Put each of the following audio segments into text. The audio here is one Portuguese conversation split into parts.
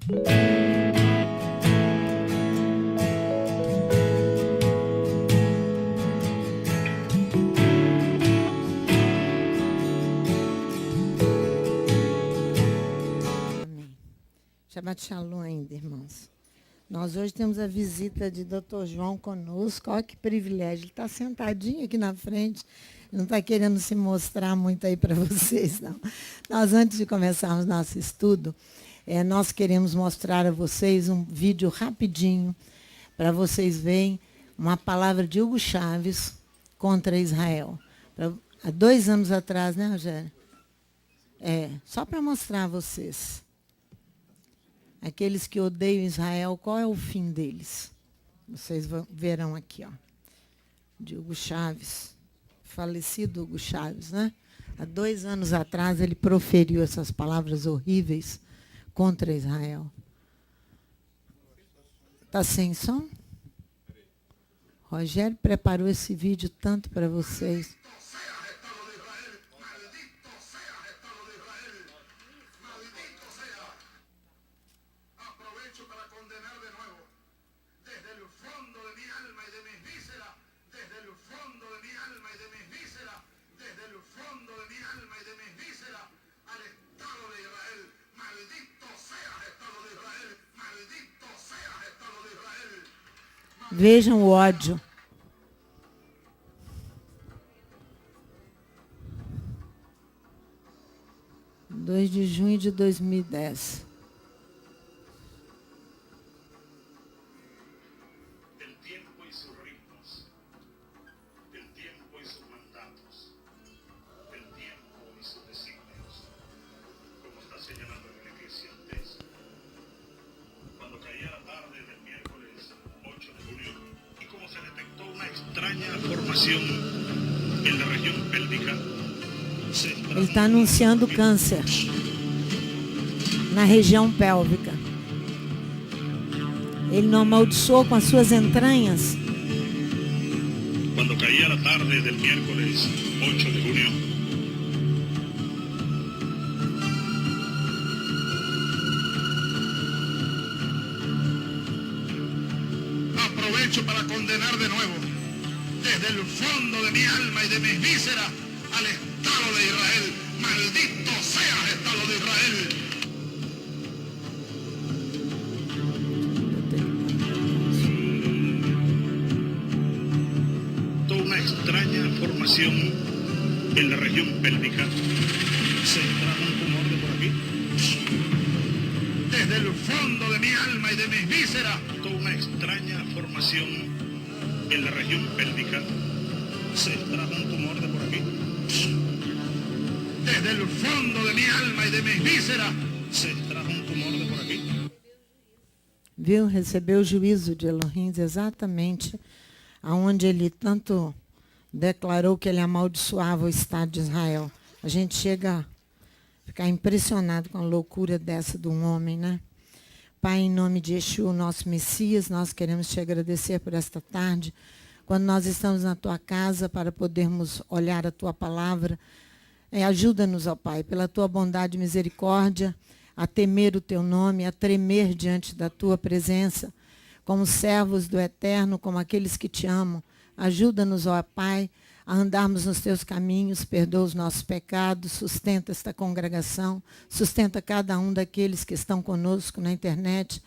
Shabbat Shalom ainda, irmãos. Nós hoje temos a visita de Dr. João conosco. Olha que privilégio. Ele está sentadinho aqui na frente. Não está querendo se mostrar muito aí para vocês, não. Nós, antes de começarmos nosso estudo, nós queremos mostrar a vocês um vídeo rapidinho para vocês verem uma palavra de Hugo Chávez contra Israel. Há 2 anos atrás, né, Rogério? Só para mostrar a vocês. Aqueles que odeiam Israel, qual é o fim deles? Vocês verão aqui, ó, de Hugo Chávez, falecido Hugo Chávez, né? Há 2 anos atrás ele proferiu essas palavras horríveis contra Israel. Está sem som? Rogério preparou esse vídeo tanto para vocês. Vejam o ódio. (2 de junho de 2010). Ele está anunciando câncer na região pélvica. Ele não amaldiçoou com as suas entranhas. Quando caía a tarde del miércoles 8 de junio, aprovecho para condenar de nuevo, desde el fondo de mi alma y de mis vísceras, al Estado de Israel. Maldito seas, Estado de Israel. Toda una extraña formación en la región pélvica. ¿Se entraba un tumor de por aquí? Desde el fondo de mi alma y de mis vísceras. Toda una extraña formación en la región pélvica. ¿Se entraba un tumor de por aquí? Desde el fondo de mi alma y de mis vísceras, se extrajo um tumor de por aqui. Viu? Recebeu o juízo de Elohim exatamente aonde ele tanto declarou que ele amaldiçoava o Estado de Israel. A gente chega a ficar impressionado com a loucura dessa de um homem, né? Pai, em nome de Yeshua, nosso Messias, nós queremos te agradecer por esta tarde, quando nós estamos na tua casa para podermos olhar a tua palavra. Ajuda-nos, ó Pai, pela tua bondade e misericórdia, a temer o teu nome, a tremer diante da tua presença, como servos do Eterno, como aqueles que te amam. Ajuda-nos, ó Pai, a andarmos nos teus caminhos, perdoa os nossos pecados, sustenta esta congregação, sustenta cada um daqueles que estão conosco na internet,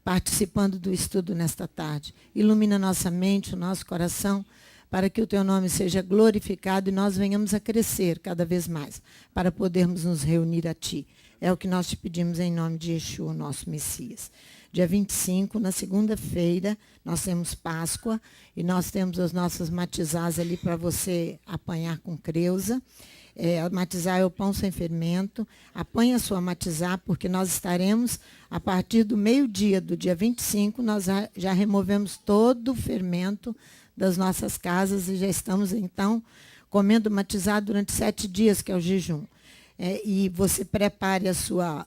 participando do estudo nesta tarde. Ilumina nossa mente, o nosso coração, para que o teu nome seja glorificado e nós venhamos a crescer cada vez mais, para podermos nos reunir a ti. É o que nós te pedimos em nome de Yeshua, nosso Messias. Dia 25, na segunda-feira, nós temos Páscoa e nós temos as nossas matizás ali para você apanhar com Creuza. Matizar é o pão sem fermento. Apanhe a sua matizá, porque nós estaremos, a partir do meio-dia do dia 25, nós já removemos todo o fermento das nossas casas e já estamos, então, comendo matizá durante 7 dias, que é o jejum. E você prepare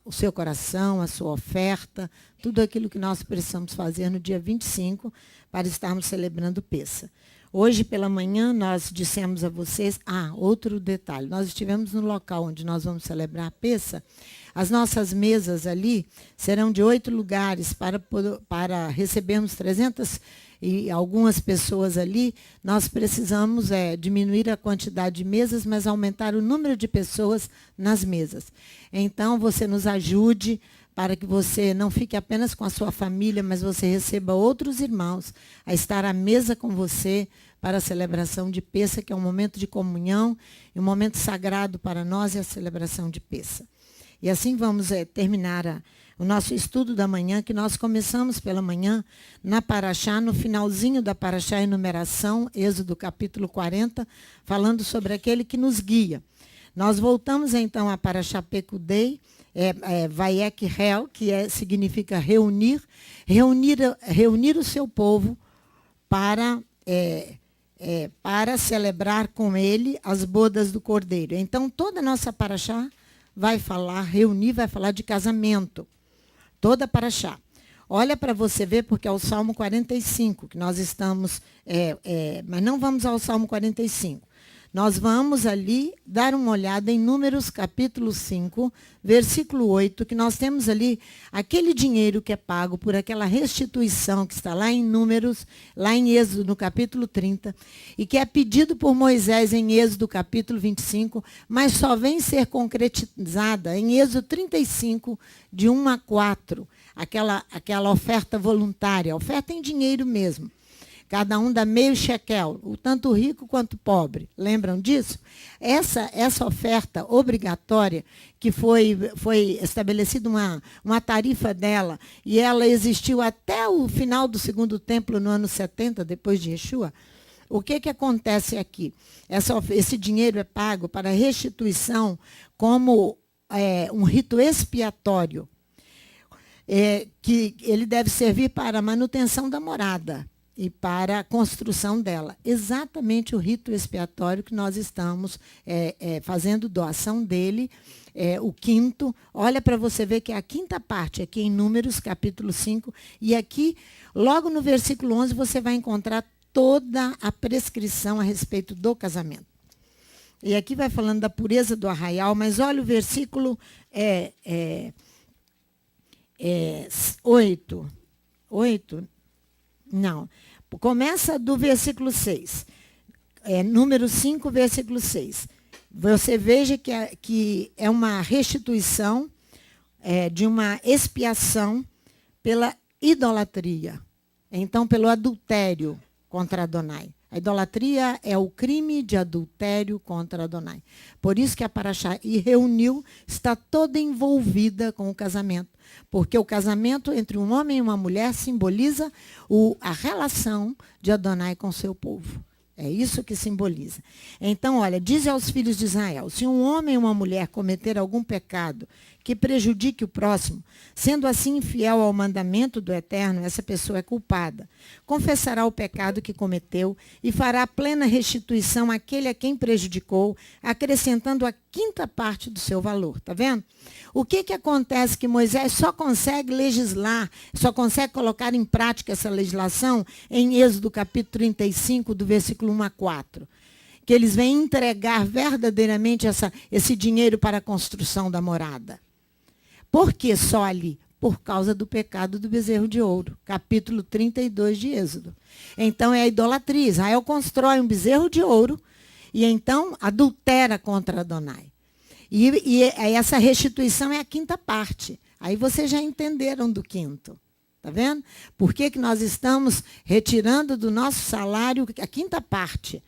o seu coração, a sua oferta, tudo aquilo que nós precisamos fazer no dia 25 para estarmos celebrando Pêssah. Hoje pela manhã nós dissemos a vocês, outro detalhe, nós estivemos no local onde nós vamos celebrar a Pessa. As nossas mesas ali serão de 8 lugares para recebermos 300 e algumas pessoas ali. Nós precisamos diminuir a quantidade de mesas, mas aumentar o número de pessoas nas mesas. Então, você nos ajude para que você não fique apenas com a sua família, mas você receba outros irmãos a estar à mesa com você para a celebração de Pessa, que é um momento de comunhão e um momento sagrado para nós, é a celebração de Pessa. E assim vamos terminar o nosso estudo da manhã, que nós começamos pela manhã na Paraxá, no finalzinho da Paraxá Enumeração, Êxodo capítulo 40, falando sobre aquele que nos guia. Nós voltamos então a Paraxá Pekudei, Vayek Hel, que significa reunir o seu povo para celebrar com ele as bodas do Cordeiro. Então, toda a nossa Paraxá vai falar de casamento. Toda Paraxá. Olha para você ver, porque é o Salmo 45, que nós estamos... mas não vamos ao Salmo 45. Nós vamos ali dar uma olhada em Números capítulo 5, versículo 8, que nós temos ali aquele dinheiro que é pago por aquela restituição que está lá em Números, lá em Êxodo, no capítulo 30, e que é pedido por Moisés em Êxodo capítulo 25, mas só vem ser concretizada em Êxodo 35, de 1 a 4, aquela oferta voluntária, oferta em dinheiro mesmo. Cada um dá meio shekel, o tanto rico quanto o pobre. Lembram disso? Essa oferta obrigatória, que foi estabelecida uma tarifa dela, e ela existiu até o final do segundo templo, no ano 70, depois de Yeshua. O que acontece aqui? Esse dinheiro é pago para restituição como um rito expiatório, que ele deve servir para a manutenção da morada e para a construção dela. Exatamente o rito expiatório que nós estamos fazendo doação dele, o quinto. Olha para você ver que é a quinta parte, aqui em Números, capítulo 5, e aqui, logo no versículo 11, você vai encontrar toda a prescrição a respeito do casamento. E aqui vai falando da pureza do arraial, mas olha o versículo 8. Não. Começa do versículo 6. Número 5, versículo 6. Você veja que é uma restituição de uma expiação pela idolatria. Então, pelo adultério contra Adonai. A idolatria é o crime de adultério contra Adonai. Por isso que a Paraxá reuniu, está toda envolvida com o casamento. Porque o casamento entre um homem e uma mulher simboliza a relação de Adonai com o seu povo. É isso que simboliza. Então, olha, diz aos filhos de Israel, se um homem e uma mulher cometer algum pecado que prejudique o próximo, sendo assim infiel ao mandamento do Eterno, essa pessoa é culpada. Confessará o pecado que cometeu e fará plena restituição àquele a quem prejudicou, acrescentando a quinta parte do seu valor. Está vendo? O que acontece que Moisés só consegue legislar, só consegue colocar em prática essa legislação em Êxodo capítulo 35, do versículo 1 a 4. Que eles vêm entregar verdadeiramente esse dinheiro para a construção da morada. Por que só ali? Por causa do pecado do bezerro de ouro. Capítulo 32 de Êxodo. Então é a idolatria. Israel constrói um bezerro de ouro e então adultera contra Adonai. E essa restituição é a quinta parte. Aí vocês já entenderam do quinto. Está vendo? Por que nós estamos retirando do nosso salário a quinta parte?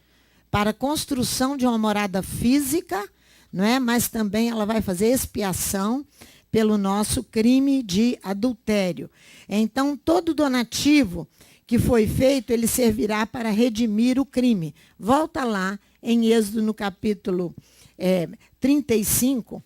Para a construção de uma morada física, não é? Mas também ela vai fazer expiação pelo nosso crime de adultério. Então, todo donativo que foi feito, ele servirá para redimir o crime. Volta lá em Êxodo, no capítulo 35,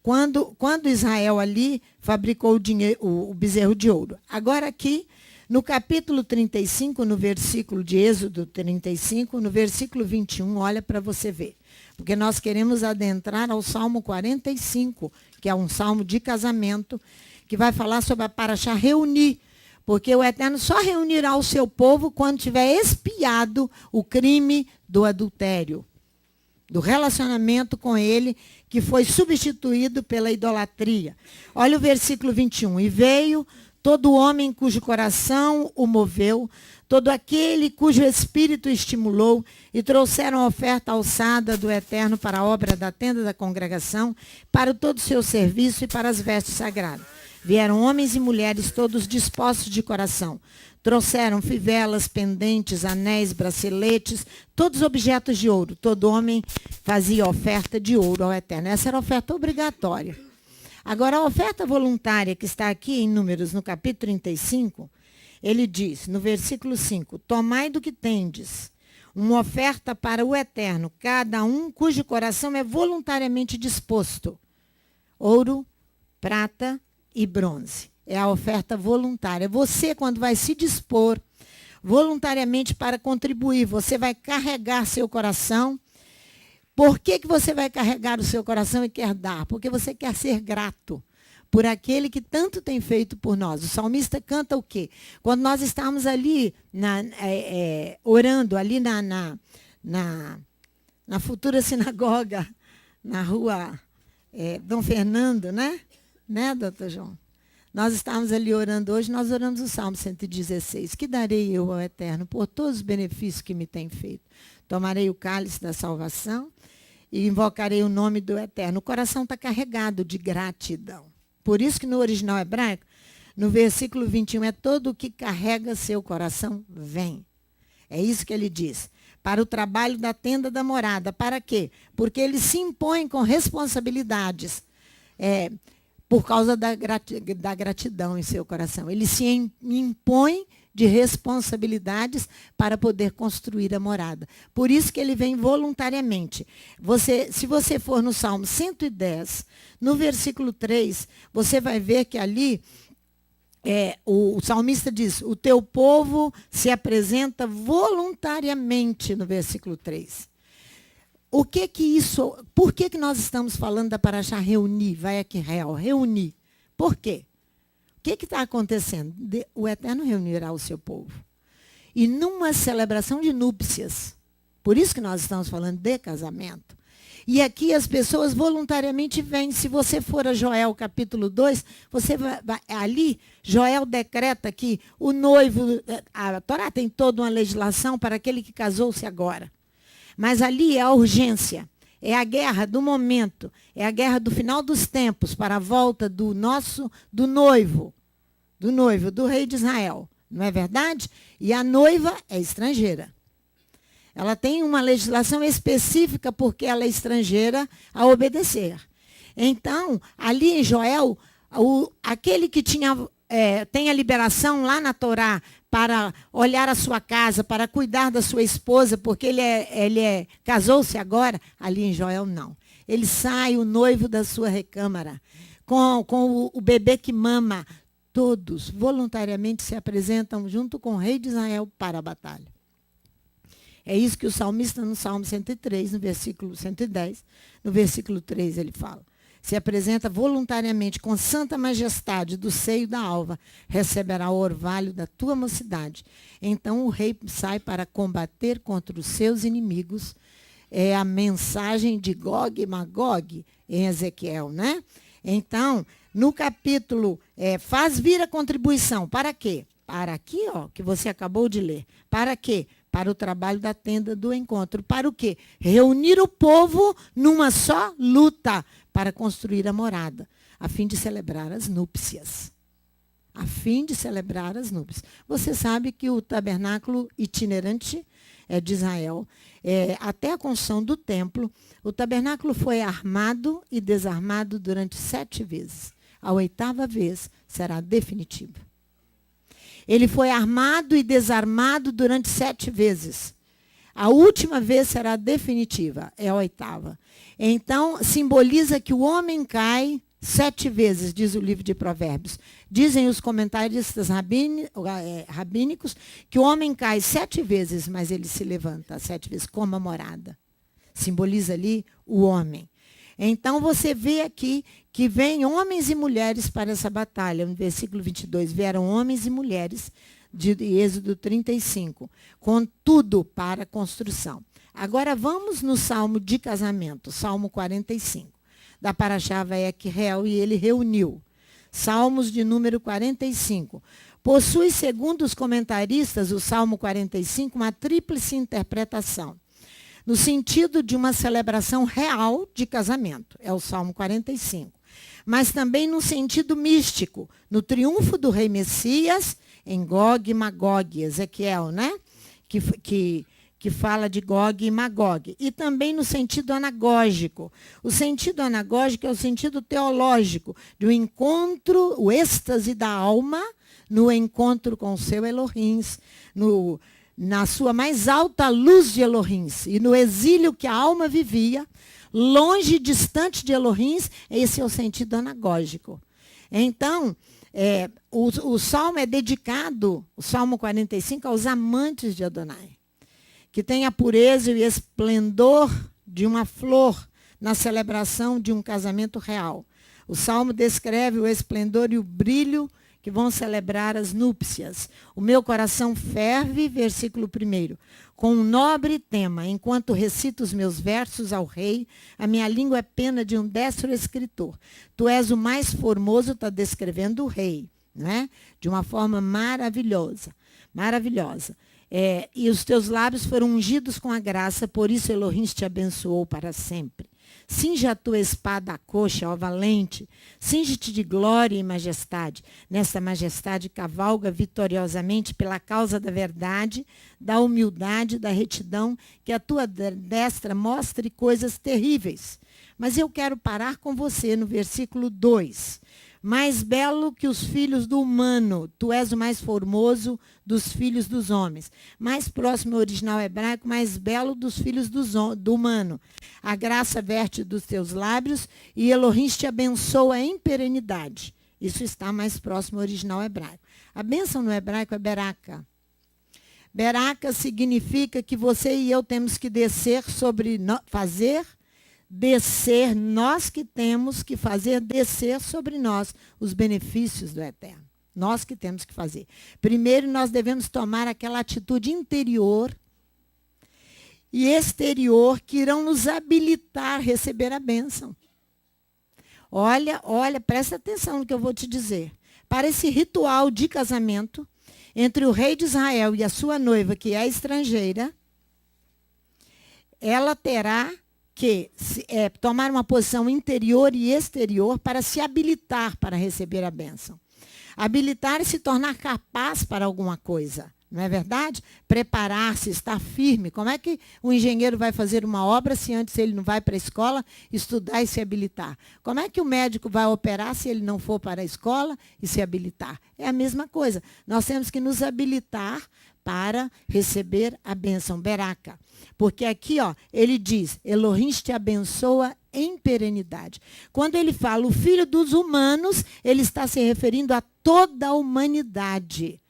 quando Israel ali fabricou o bezerro de ouro. Agora aqui, no capítulo 35, no versículo de Êxodo 35, no versículo 21, olha para você ver. Porque nós queremos adentrar ao Salmo 45, que é um salmo de casamento, que vai falar sobre a Paraxá reunir. Porque o Eterno só reunirá o seu povo quando tiver expiado o crime do adultério, do relacionamento com ele, que foi substituído pela idolatria. Olha o versículo 21. E veio todo homem cujo coração o moveu, todo aquele cujo espírito estimulou, e trouxeram a oferta alçada do Eterno para a obra da tenda da congregação, para todo o seu serviço e para as vestes sagradas. Vieram homens e mulheres todos dispostos de coração. Trouxeram fivelas, pendentes, anéis, braceletes, todos objetos de ouro. Todo homem fazia oferta de ouro ao Eterno. Essa era a oferta obrigatória. Agora, a oferta voluntária que está aqui em Números, no capítulo 35, ele diz, no versículo 5, tomai do que tendes, uma oferta para o Eterno, cada um cujo coração é voluntariamente disposto. Ouro, prata e bronze. É a oferta voluntária. Você, quando vai se dispor voluntariamente para contribuir, você vai carregar seu coração. Por que você vai carregar o seu coração e quer dar? Porque você quer ser grato por aquele que tanto tem feito por nós. O salmista canta o quê? Quando nós estamos ali, orando, ali na futura sinagoga, na rua Dom Fernando, né? Né, doutor João? Nós estávamos ali orando hoje, nós oramos o Salmo 116. Que darei eu ao Eterno por todos os benefícios que me tem feito? Tomarei o cálice da salvação e invocarei o nome do Eterno. O coração está carregado de gratidão. Por isso que no original hebraico, no versículo 21, é todo o que carrega seu coração, vem. É isso que ele diz. Para o trabalho da tenda da morada. Para quê? Porque ele se impõe com responsabilidades. Por causa da gratidão em seu coração. Ele se impõe de responsabilidades para poder construir a morada. Por isso que ele vem voluntariamente. Se você for no Salmo 110, no versículo 3, você vai ver que ali o salmista diz, o teu povo se apresenta voluntariamente, no versículo 3. Por que nós estamos falando da paraxá reunir, vai aqui real, reunir? Por quê? O que está acontecendo? O Eterno reunirá o seu povo. E numa celebração de núpcias, por isso que nós estamos falando de casamento. E aqui as pessoas voluntariamente vêm. Se você for a Joel capítulo 2, você ali, Joel decreta que o noivo, a Torá tem toda uma legislação para aquele que casou-se agora. Mas ali é a urgência, é a guerra do momento, é a guerra do final dos tempos para a volta do noivo, do rei de Israel. Não é verdade? E a noiva é estrangeira. Ela tem uma legislação específica porque ela é estrangeira a obedecer. Então, ali em Joel, aquele que tem a liberação lá na Torá para olhar a sua casa, para cuidar da sua esposa, porque ele casou-se agora, ali em Joel não. Ele sai, o noivo da sua recâmara, com o bebê que mama. Todos voluntariamente se apresentam junto com o rei de Israel para a batalha. É isso que o salmista no Salmo 103, no versículo 110, no versículo 3 ele fala. Se apresenta voluntariamente com santa majestade do seio da alva, receberá o orvalho da tua mocidade. Então o rei sai para combater contra os seus inimigos. É a mensagem de Gog e Magog em Ezequiel, né? Então, no capítulo, faz vir a contribuição. Para quê? Para aqui, que você acabou de ler. Para quê? Para o trabalho da tenda do encontro. Para o quê? Reunir o povo numa só luta para construir a morada, a fim de celebrar as núpcias. A fim de celebrar as núpcias. Você sabe que o tabernáculo itinerante de Israel, até a construção do templo, o tabernáculo foi armado e desarmado durante 7 vezes. A 8ª vez será definitiva. Ele foi armado e desarmado durante 7 vezes. A última vez será definitiva, é a 8ª. Então, simboliza que o homem cai 7 vezes, diz o livro de Provérbios. Dizem os comentaristas rabínicos que o homem cai 7 vezes, mas ele se levanta 7 vezes, como a morada. Simboliza ali o homem. Então, você vê aqui que vêm homens e mulheres para essa batalha. No versículo 22, vieram homens e mulheres de Êxodo 35, com tudo para a construção. Agora, vamos no Salmo de casamento, Salmo 45, da Parashá Vayekhel, e ele reuniu. Salmos de número 45. Possui, segundo os comentaristas, o Salmo 45, uma tríplice interpretação. No sentido de uma celebração real de casamento, é o Salmo 45. Mas também no sentido místico, no triunfo do rei Messias, em Gog e Magog, Ezequiel, né? Que fala de Gog e Magog. E também no sentido anagógico. O sentido anagógico é o sentido teológico, do encontro, o êxtase da alma, no encontro com o seu Elohim, na sua mais alta luz de Elohim, e no exílio que a alma vivia, longe e distante de Elohim, esse é o sentido anagógico. Então, o salmo é dedicado, o Salmo 45, aos amantes de Adonai, que tem a pureza e o esplendor de uma flor na celebração de um casamento real. O salmo descreve o esplendor e o brilho que vão celebrar as núpcias. O meu coração ferve, versículo 1, com um nobre tema, enquanto recito os meus versos ao rei, a minha língua é pena de um destro escritor. Tu és o mais formoso, está descrevendo o rei, né? De uma forma maravilhosa, maravilhosa. E os teus lábios foram ungidos com a graça, por isso Elohim te abençoou para sempre. Cinge a tua espada à coxa, ó valente, cinge-te de glória e majestade. Nesta majestade cavalga vitoriosamente pela causa da verdade, da humildade, da retidão, que a tua destra mostre coisas terríveis. Mas eu quero parar com você no versículo 2. Mais belo que os filhos do humano, tu és o mais formoso dos filhos dos homens. Mais próximo ao original hebraico, mais belo dos filhos do humano. A graça verte dos teus lábios e Elohim te abençoa em perenidade. Isso está mais próximo ao original hebraico. A bênção no hebraico é beraca. Beraca significa que você e eu temos que descer descer, nós que temos que fazer descer sobre nós os benefícios do eterno. Nós que temos que fazer. Primeiro, nós devemos tomar aquela atitude interior e exterior que irão nos habilitar a receber a bênção. Olha, presta atenção no que eu vou te dizer. Para esse ritual de casamento entre o rei de Israel e a sua noiva, que é estrangeira, ela terá que tomar uma posição interior e exterior para se habilitar para receber a bênção. Habilitar e se tornar capaz para alguma coisa, não é verdade? Preparar-se, estar firme. Como é que o engenheiro vai fazer uma obra se antes ele não vai para a escola estudar e se habilitar? Como é que o médico vai operar se ele não for para a escola e se habilitar? É a mesma coisa. Nós temos que nos habilitar para receber a bênção, beraca. Porque aqui, ele diz, Elohim te abençoa em perenidade. Quando ele fala o filho dos humanos, ele está se referindo a toda a humanidade.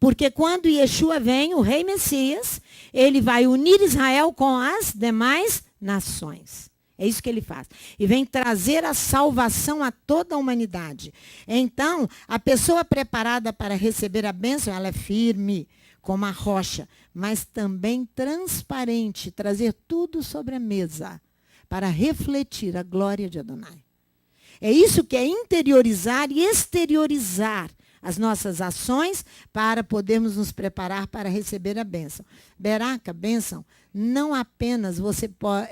Porque quando Yeshua vem, o rei Messias, ele vai unir Israel com as demais nações. É isso que ele faz. E vem trazer a salvação a toda a humanidade. Então, a pessoa preparada para receber a bênção, ela é firme, como a rocha, mas também transparente, trazer tudo sobre a mesa para refletir a glória de Adonai. É isso que é interiorizar e exteriorizar as nossas ações para podermos nos preparar para receber a bênção. Beraca, bênção, não apenas você pode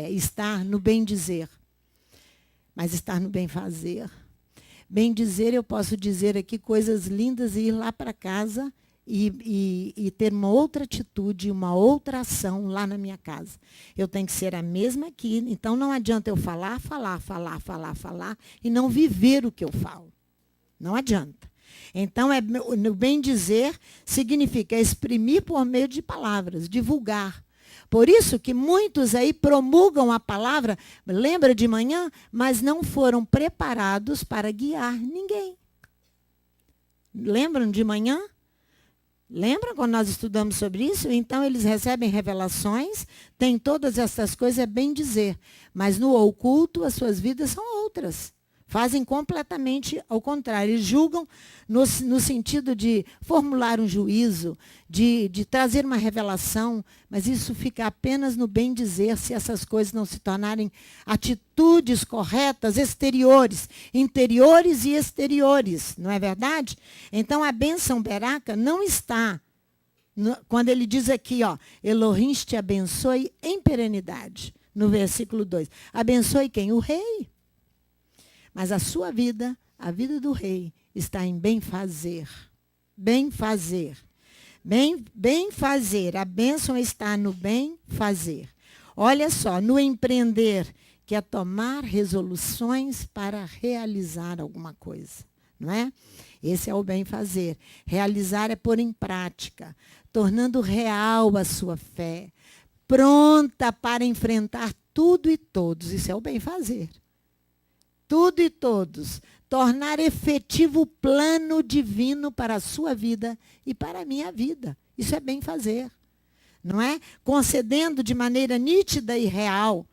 estar no bem dizer, mas estar no bem fazer. Bem dizer, eu posso dizer aqui coisas lindas e ir lá para casa e ter uma outra atitude, uma outra ação lá na minha casa. Eu tenho que ser a mesma aqui, então não adianta eu falar e não viver o que eu falo. Não adianta. Então, no bem dizer significa exprimir por meio de palavras, divulgar. Por isso que muitos aí promulgam a palavra, lembra de manhã, mas não foram preparados para guiar ninguém. Lembram de manhã? Lembra quando nós estudamos sobre isso? Então, eles recebem revelações, têm todas essas coisas, é bem dizer. Mas no oculto, as suas vidas são outras. Fazem completamente ao contrário. Eles julgam no sentido de formular um juízo, de trazer uma revelação, mas isso fica apenas no bem dizer se essas coisas não se tornarem atitudes corretas, exteriores, interiores e exteriores, não é verdade? Então a bênção beraca não está, quando ele diz aqui, ó, Elohim te abençoe em perenidade, no versículo 2. Abençoe quem? O rei. Mas a sua vida, a vida do rei, está em bem fazer. Bem fazer. Bem fazer. A bênção está no bem fazer. Olha só, no empreender, que é tomar resoluções para realizar alguma coisa. Não é? Esse é o bem fazer. Realizar é pôr em prática, tornando real a sua fé, pronta para enfrentar tudo e todos. Isso é o bem fazer. Tudo e todos, tornar efetivo o plano divino para a sua vida e para a minha vida. Isso é bem fazer, não é? Concedendo de maneira nítida e real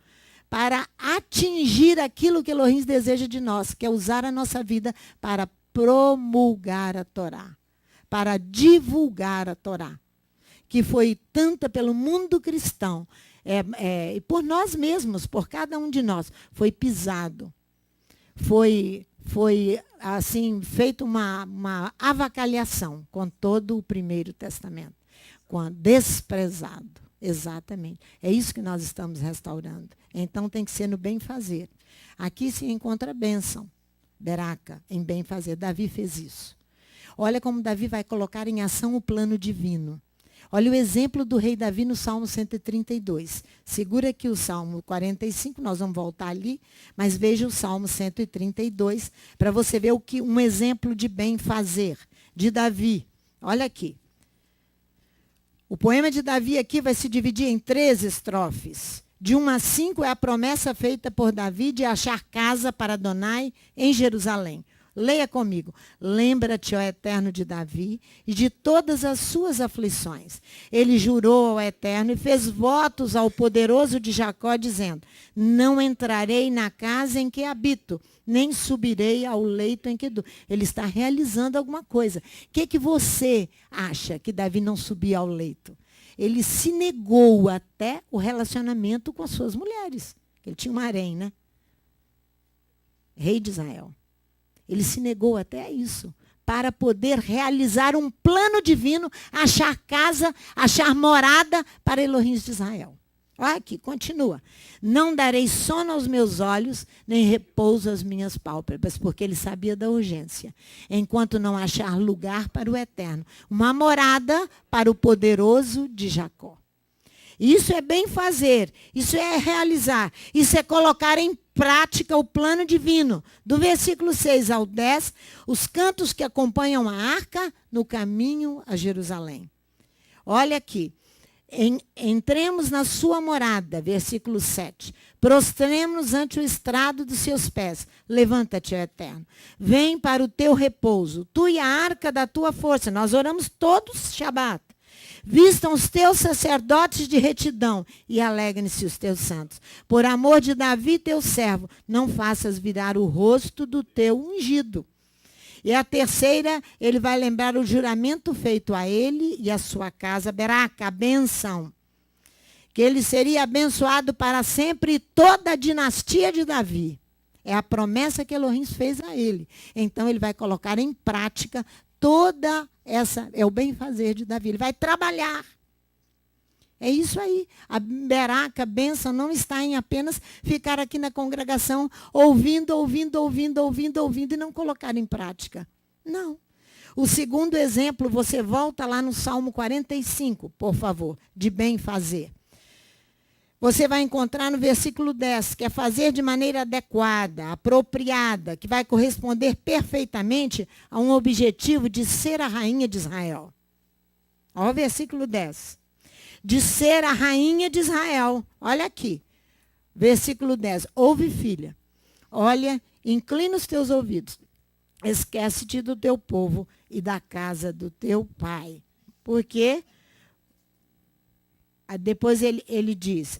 para atingir aquilo que Elohim deseja de nós, que é usar a nossa vida para promulgar a Torá, para divulgar a Torá, que foi tanta pelo mundo cristão, e por nós mesmos, por cada um de nós, foi pisado. Foi assim, feita uma avacalhação com todo o Primeiro Testamento, desprezado, exatamente. É isso que nós estamos restaurando. Então tem que ser no bem fazer. Aqui se encontra a bênção, beraca, em bem fazer. Davi fez isso. Olha como Davi vai colocar em ação o plano divino. Olha o exemplo do rei Davi no Salmo 132. Segura aqui o Salmo 45, nós vamos voltar ali, mas veja o Salmo 132, para você ver um exemplo de bem fazer, de Davi. Olha aqui. O poema de Davi aqui vai se dividir em 3 estrofes. De 1 a 5 é a promessa feita por Davi de achar casa para Adonai em Jerusalém. Leia comigo. Lembra-te, ó Eterno, de Davi e de todas as suas aflições. Ele jurou ao Eterno e fez votos ao poderoso de Jacó, dizendo: não entrarei na casa em que habito, nem subirei ao leito em que durmo. Ele está realizando alguma coisa. O que você acha que Davi não subia ao leito? Ele se negou até o relacionamento com as suas mulheres. Ele tinha um harém, né? Rei de Israel. Ele se negou até a isso, para poder realizar um plano divino, achar casa, achar morada para Elohim de Israel. Olha aqui, continua. Não darei sono aos meus olhos, nem repouso às minhas pálpebras, porque ele sabia da urgência. Enquanto não achar lugar para o Eterno, uma morada para o poderoso de Jacó. Isso é bem fazer, isso é realizar, isso é colocar em prática o plano divino. Do versículo 6 ao 10, os cantos que acompanham a arca no caminho a Jerusalém. Olha aqui. Entremos na sua morada, versículo 7. Prostremos-nos ante o estrado dos seus pés. Levanta-te, ó Eterno. Vem para o teu repouso, tu e a arca da tua força. Nós oramos todos Shabat. Vistam os teus sacerdotes de retidão e alegrem-se os teus santos. Por amor de Davi, teu servo, não faças virar o rosto do teu ungido. E a terceira, ele vai lembrar o juramento feito a ele e a sua casa, Beraca, a benção. Que ele seria abençoado para sempre toda a dinastia de Davi. É a promessa que Elohim fez a ele. Então ele vai colocar em prática toda essa, é o bem fazer de Davi. Ele vai trabalhar. É isso aí. A beraca, a bênção, não está em apenas ficar aqui na congregação ouvindo e não colocar em prática. Não. O segundo exemplo, você volta lá no Salmo 45, por favor, de bem fazer. Você vai encontrar no versículo 10, que é fazer de maneira adequada, apropriada, que vai corresponder perfeitamente a um objetivo de ser a rainha de Israel. Olha o versículo 10. De ser a rainha de Israel. Olha aqui. Versículo 10. Ouve, filha. Olha, inclina os teus ouvidos. Esquece-te do teu povo e da casa do teu pai. Porque depois ele diz,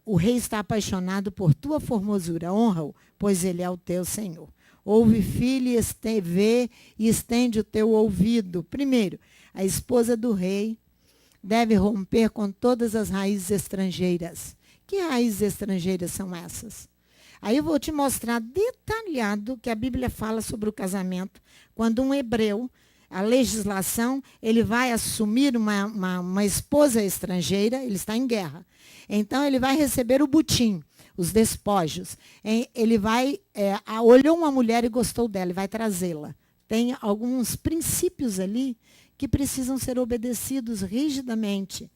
o rei está apaixonado por tua formosura, honra-o, pois ele é o teu Senhor. Ouve, filho, vê e estende o teu ouvido. Primeiro, a esposa do rei deve romper com todas as raízes estrangeiras. Que raízes estrangeiras são essas? Aí eu vou te mostrar detalhado que a Bíblia fala sobre o casamento. Quando um hebreu, a legislação, ele vai assumir uma esposa estrangeira, ele está em guerra. Então, ele vai receber o butim, os despojos. Ele vai, olhou uma mulher e gostou dela, ele vai trazê-la. Tem alguns princípios ali que precisam ser obedecidos rigidamente.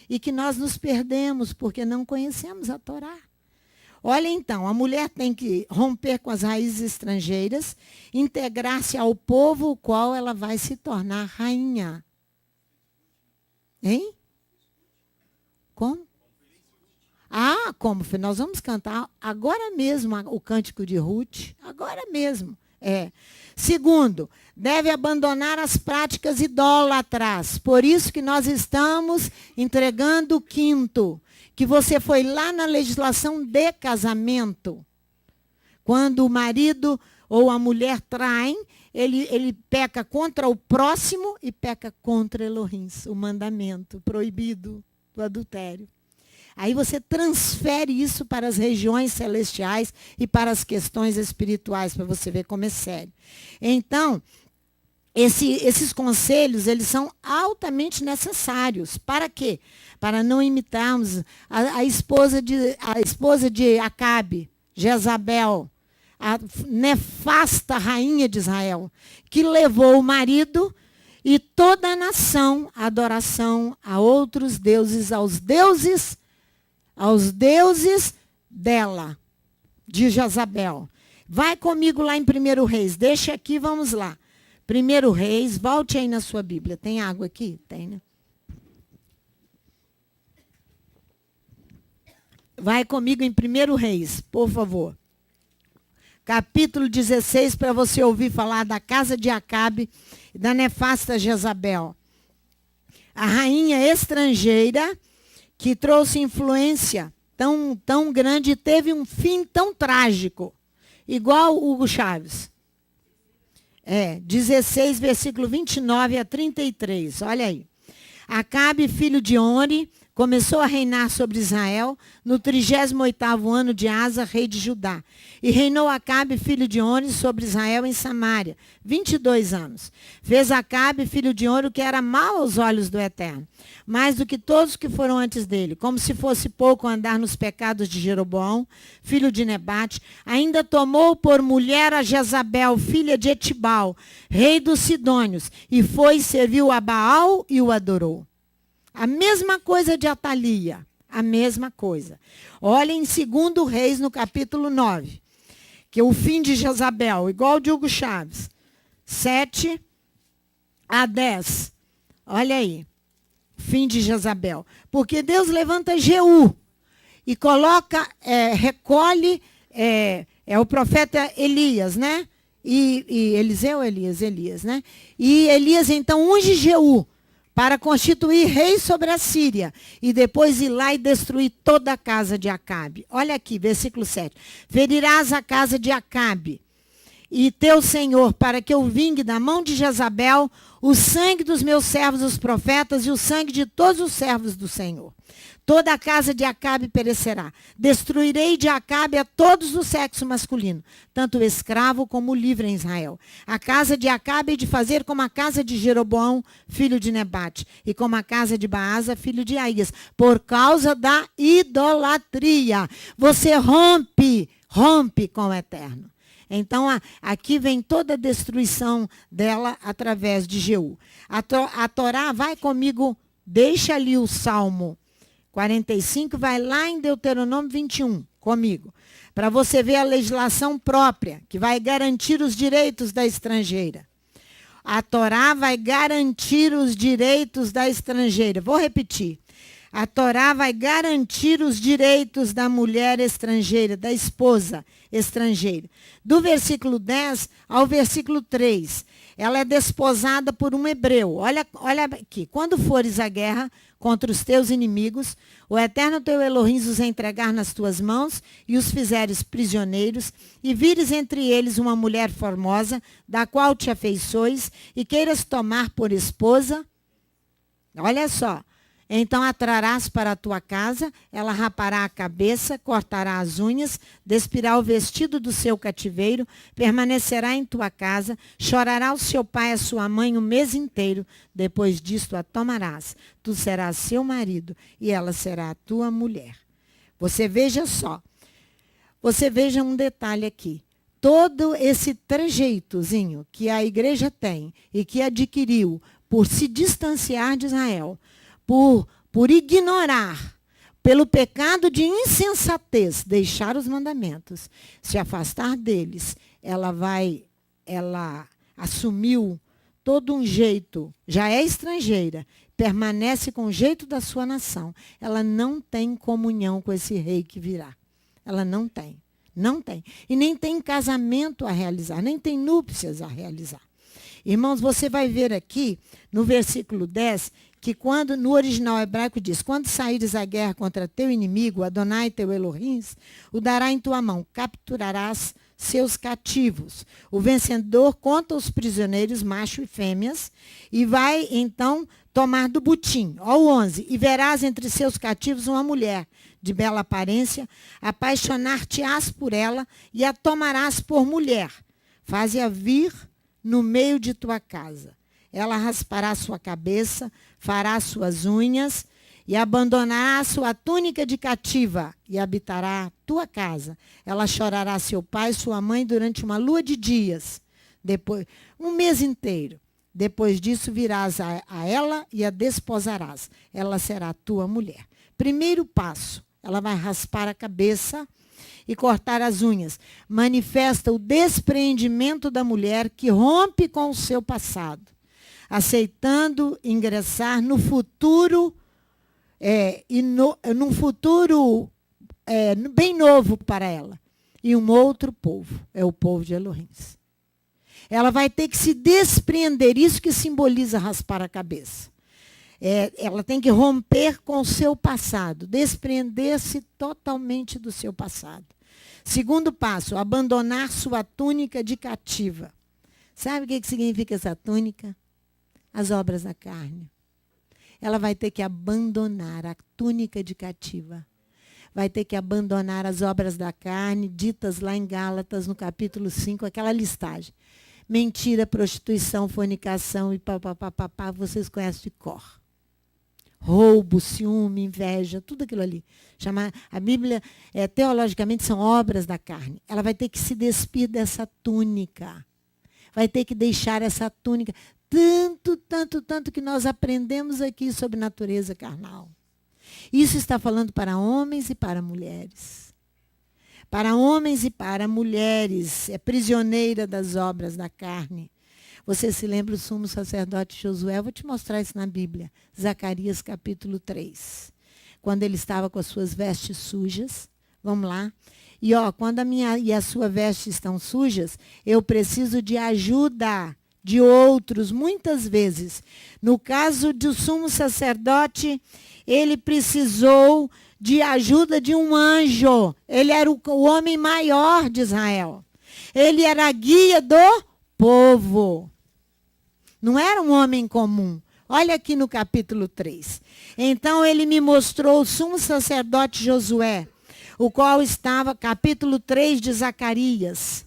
E que nós nos perdemos porque não conhecemos a Torá. Olha então, a mulher tem que romper com as raízes estrangeiras, integrar-se ao povo, o qual ela vai se tornar rainha. Hein? Como? Como? Nós vamos cantar agora mesmo o cântico de Ruth, agora mesmo. Segundo, deve abandonar as práticas idólatras. Por isso que nós estamos entregando o quinto, que você foi lá na legislação de casamento. Quando o marido ou a mulher traem, ele peca contra o próximo e peca contra Elohim, o mandamento proibido do adultério. Aí você transfere isso para as regiões celestiais e para as questões espirituais, para você ver como é sério. Então, esses conselhos, eles são altamente necessários. Para quê? Para não imitarmos a esposa de Acabe, Jezabel, a nefasta rainha de Israel, que levou o marido e toda a nação à adoração a outros deuses, aos deuses dela, de Jezabel. Vai comigo lá em 1 Reis. Deixa aqui, vamos lá. 1 Reis, volte aí na sua Bíblia. Tem água aqui? Tem, né? Vai comigo em 1 Reis, por favor. Capítulo 16, para você ouvir falar da casa de Acabe e da nefasta Jezabel. A rainha estrangeira que trouxe influência tão grande e teve um fim tão trágico, igual Hugo Chaves. 16, versículo 29 a 33, olha aí. Acabe, filho de Onri, começou a reinar sobre Israel no 38º ano de Asa, rei de Judá. E reinou Acabe, filho de Onri, sobre Israel em Samaria, 22 anos. Fez Acabe, filho de Onri, o que era mal aos olhos do Eterno, mais do que todos que foram antes dele, como se fosse pouco andar nos pecados de Jeroboão, filho de Nebate. Ainda tomou por mulher a Jezabel, filha de Etibal, rei dos Sidônios, e foi e serviu a Baal e o adorou. A mesma coisa de Atalia, a mesma coisa. Olha em 2 Reis, no capítulo 9, que é o fim de Jezabel, igual de Hugo Chaves, 7 a 10. Olha aí, fim de Jezabel. Porque Deus levanta Jeú e coloca, recolhe, o profeta Elias, né? E Eliseu, Elias, né? E Elias então unge Jeú para constituir rei sobre a Síria, e depois ir lá e destruir toda a casa de Acabe. Olha aqui, versículo 7. Ferirás a casa de Acabe e teu senhor, para que eu vingue da mão de Jezabel o sangue dos meus servos, os profetas, e o sangue de todos os servos do Senhor. Toda a casa de Acabe perecerá. Destruirei de Acabe a todos do sexo masculino, tanto o escravo como o livre em Israel. A casa de Acabe é de fazer como a casa de Jeroboão, filho de Nebate, e como a casa de Baasa, filho de Aías, por causa da idolatria. Você rompe com o Eterno. Então, aqui vem toda a destruição dela através de Jeú. A Torá, vai comigo, deixa ali o Salmo 45, vai lá em Deuteronômio 21, comigo. Para você ver a legislação própria, que vai garantir os direitos da estrangeira. A Torá vai garantir os direitos da estrangeira. Vou repetir. A Torá vai garantir os direitos da mulher estrangeira, da esposa estrangeira. Do versículo 10 ao versículo 3, ela é desposada por um hebreu. Olha aqui, quando fores à guerra contra os teus inimigos, o eterno teu Elohim os entregar nas tuas mãos e os fizeres prisioneiros, e vires entre eles uma mulher formosa, da qual te afeiçoes, e queiras tomar por esposa, olha só, então a trarás para a tua casa, ela rapará a cabeça, cortará as unhas, despirá o vestido do seu cativeiro, permanecerá em tua casa, chorará o seu pai e a sua mãe o mês inteiro, depois disto a tomarás, tu serás seu marido e ela será a tua mulher. Você veja um detalhe aqui. Todo esse trejeitozinho que a igreja tem e que adquiriu por se distanciar de Israel, por ignorar, pelo pecado de insensatez, deixar os mandamentos, se afastar deles, ela assumiu todo um jeito, já é estrangeira, permanece com o jeito da sua nação. Ela não tem comunhão com esse rei que virá. Ela não tem. Não tem. E nem tem casamento a realizar, nem tem núpcias a realizar. Irmãos, você vai ver aqui, no versículo 10, que quando, no original hebraico diz, quando saíres à guerra contra teu inimigo, Adonai teu Elohim, o dará em tua mão, capturarás seus cativos. O vencedor conta os prisioneiros, macho e fêmeas, e vai, então, tomar do butim. Ó, o 11, e verás entre seus cativos uma mulher de bela aparência, apaixonar-te-ás por ela e a tomarás por mulher. Faze-a vir no meio de tua casa. Ela raspará sua cabeça, fará suas unhas e abandonará sua túnica de cativa e habitará a tua casa. Ela chorará seu pai e sua mãe durante uma lua de dias, depois um mês inteiro. Depois disso virás a ela e a desposarás. Ela será tua mulher. Primeiro passo, ela vai raspar a cabeça e cortar as unhas. Manifesta o despreendimento da mulher que rompe com o seu passado, aceitando ingressar no futuro, num futuro bem novo para ela. E um outro povo, é o povo de Elohim. Ela vai ter que se despreender, isso que simboliza raspar a cabeça. Ela tem que romper com o seu passado, despreender-se totalmente do seu passado. Segundo passo, abandonar sua túnica de cativa. Sabe o que significa essa túnica? As obras da carne. Ela vai ter que abandonar a túnica de cativa. Vai ter que abandonar as obras da carne, ditas lá em Gálatas, no capítulo 5, aquela listagem. Mentira, prostituição, fornicação e papapá, vocês conhecem de cor. Roubo, ciúme, inveja, tudo aquilo ali. A Bíblia, teologicamente, são obras da carne. Ela vai ter que se despir dessa túnica. Vai ter que deixar essa túnica. Tanto que nós aprendemos aqui sobre natureza carnal. Isso está falando para homens e para mulheres. Para homens e para mulheres. É prisioneira das obras da carne. Você se lembra do sumo sacerdote Josué? Eu vou te mostrar isso na Bíblia. Zacarias capítulo 3. Quando ele estava com as suas vestes sujas. Vamos lá. E quando a minha e a sua veste estão sujas, eu preciso de ajuda de outros, muitas vezes. No caso do sumo sacerdote, ele precisou de ajuda de um anjo. Ele era o homem maior de Israel. Ele era a guia do povo. Não era um homem comum. Olha aqui no capítulo 3. Então ele me mostrou o sumo sacerdote Josué, o qual estava, capítulo 3 de Zacarias.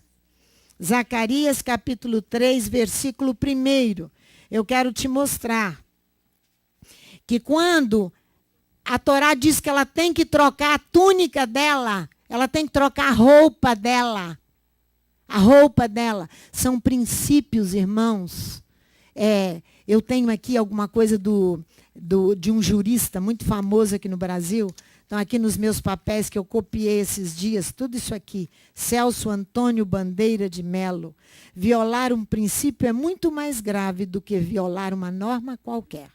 Zacarias, capítulo 3, versículo 1. Eu quero te mostrar que quando a Torá diz que ela tem que trocar a túnica dela, ela tem que trocar a roupa dela. A roupa dela. São princípios, irmãos. Eu tenho aqui alguma coisa de um jurista muito famoso aqui no Brasil. Então, aqui nos meus papéis que eu copiei esses dias, tudo isso aqui. Celso Antônio Bandeira de Melo. Violar um princípio é muito mais grave do que violar uma norma qualquer.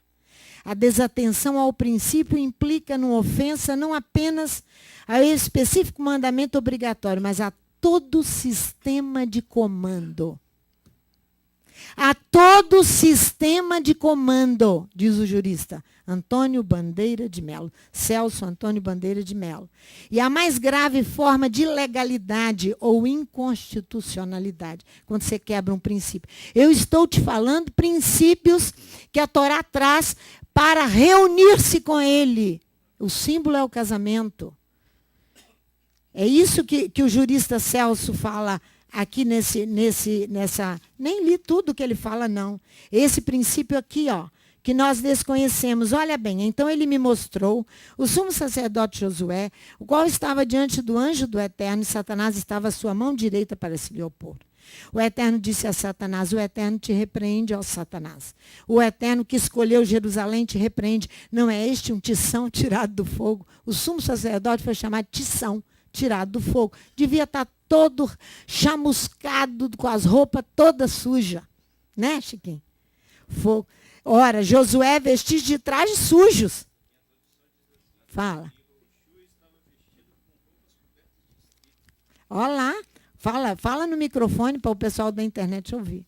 A desatenção ao princípio implica numa ofensa não apenas a específico mandamento obrigatório, mas a todo sistema de comando. A todo sistema de comando, diz o jurista Antônio Bandeira de Melo, Celso Antônio Bandeira de Melo. E a mais grave forma de ilegalidade ou inconstitucionalidade, quando você quebra um princípio. Eu estou te falando princípios que a Torá traz para reunir-se com ele. O símbolo é o casamento. É isso que o jurista Celso fala aqui nessa... Nem li tudo que ele fala, não. Esse princípio aqui, ó, que nós desconhecemos. Olha bem, então ele me mostrou o sumo sacerdote Josué, o qual estava diante do anjo do Eterno, e Satanás estava à sua mão direita para se lhe opor. O Eterno disse a Satanás, o Eterno te repreende, ó Satanás. O Eterno que escolheu Jerusalém te repreende. Não é este um tição tirado do fogo? O sumo sacerdote foi chamado tição, tirado do fogo. Devia estar todo chamuscado, com as roupas todas sujas. Né, Chiquinho? Fogo. Ora, Josué vestiu de trajes sujos. Fala. Olha lá. Fala no microfone para o pessoal da internet ouvir.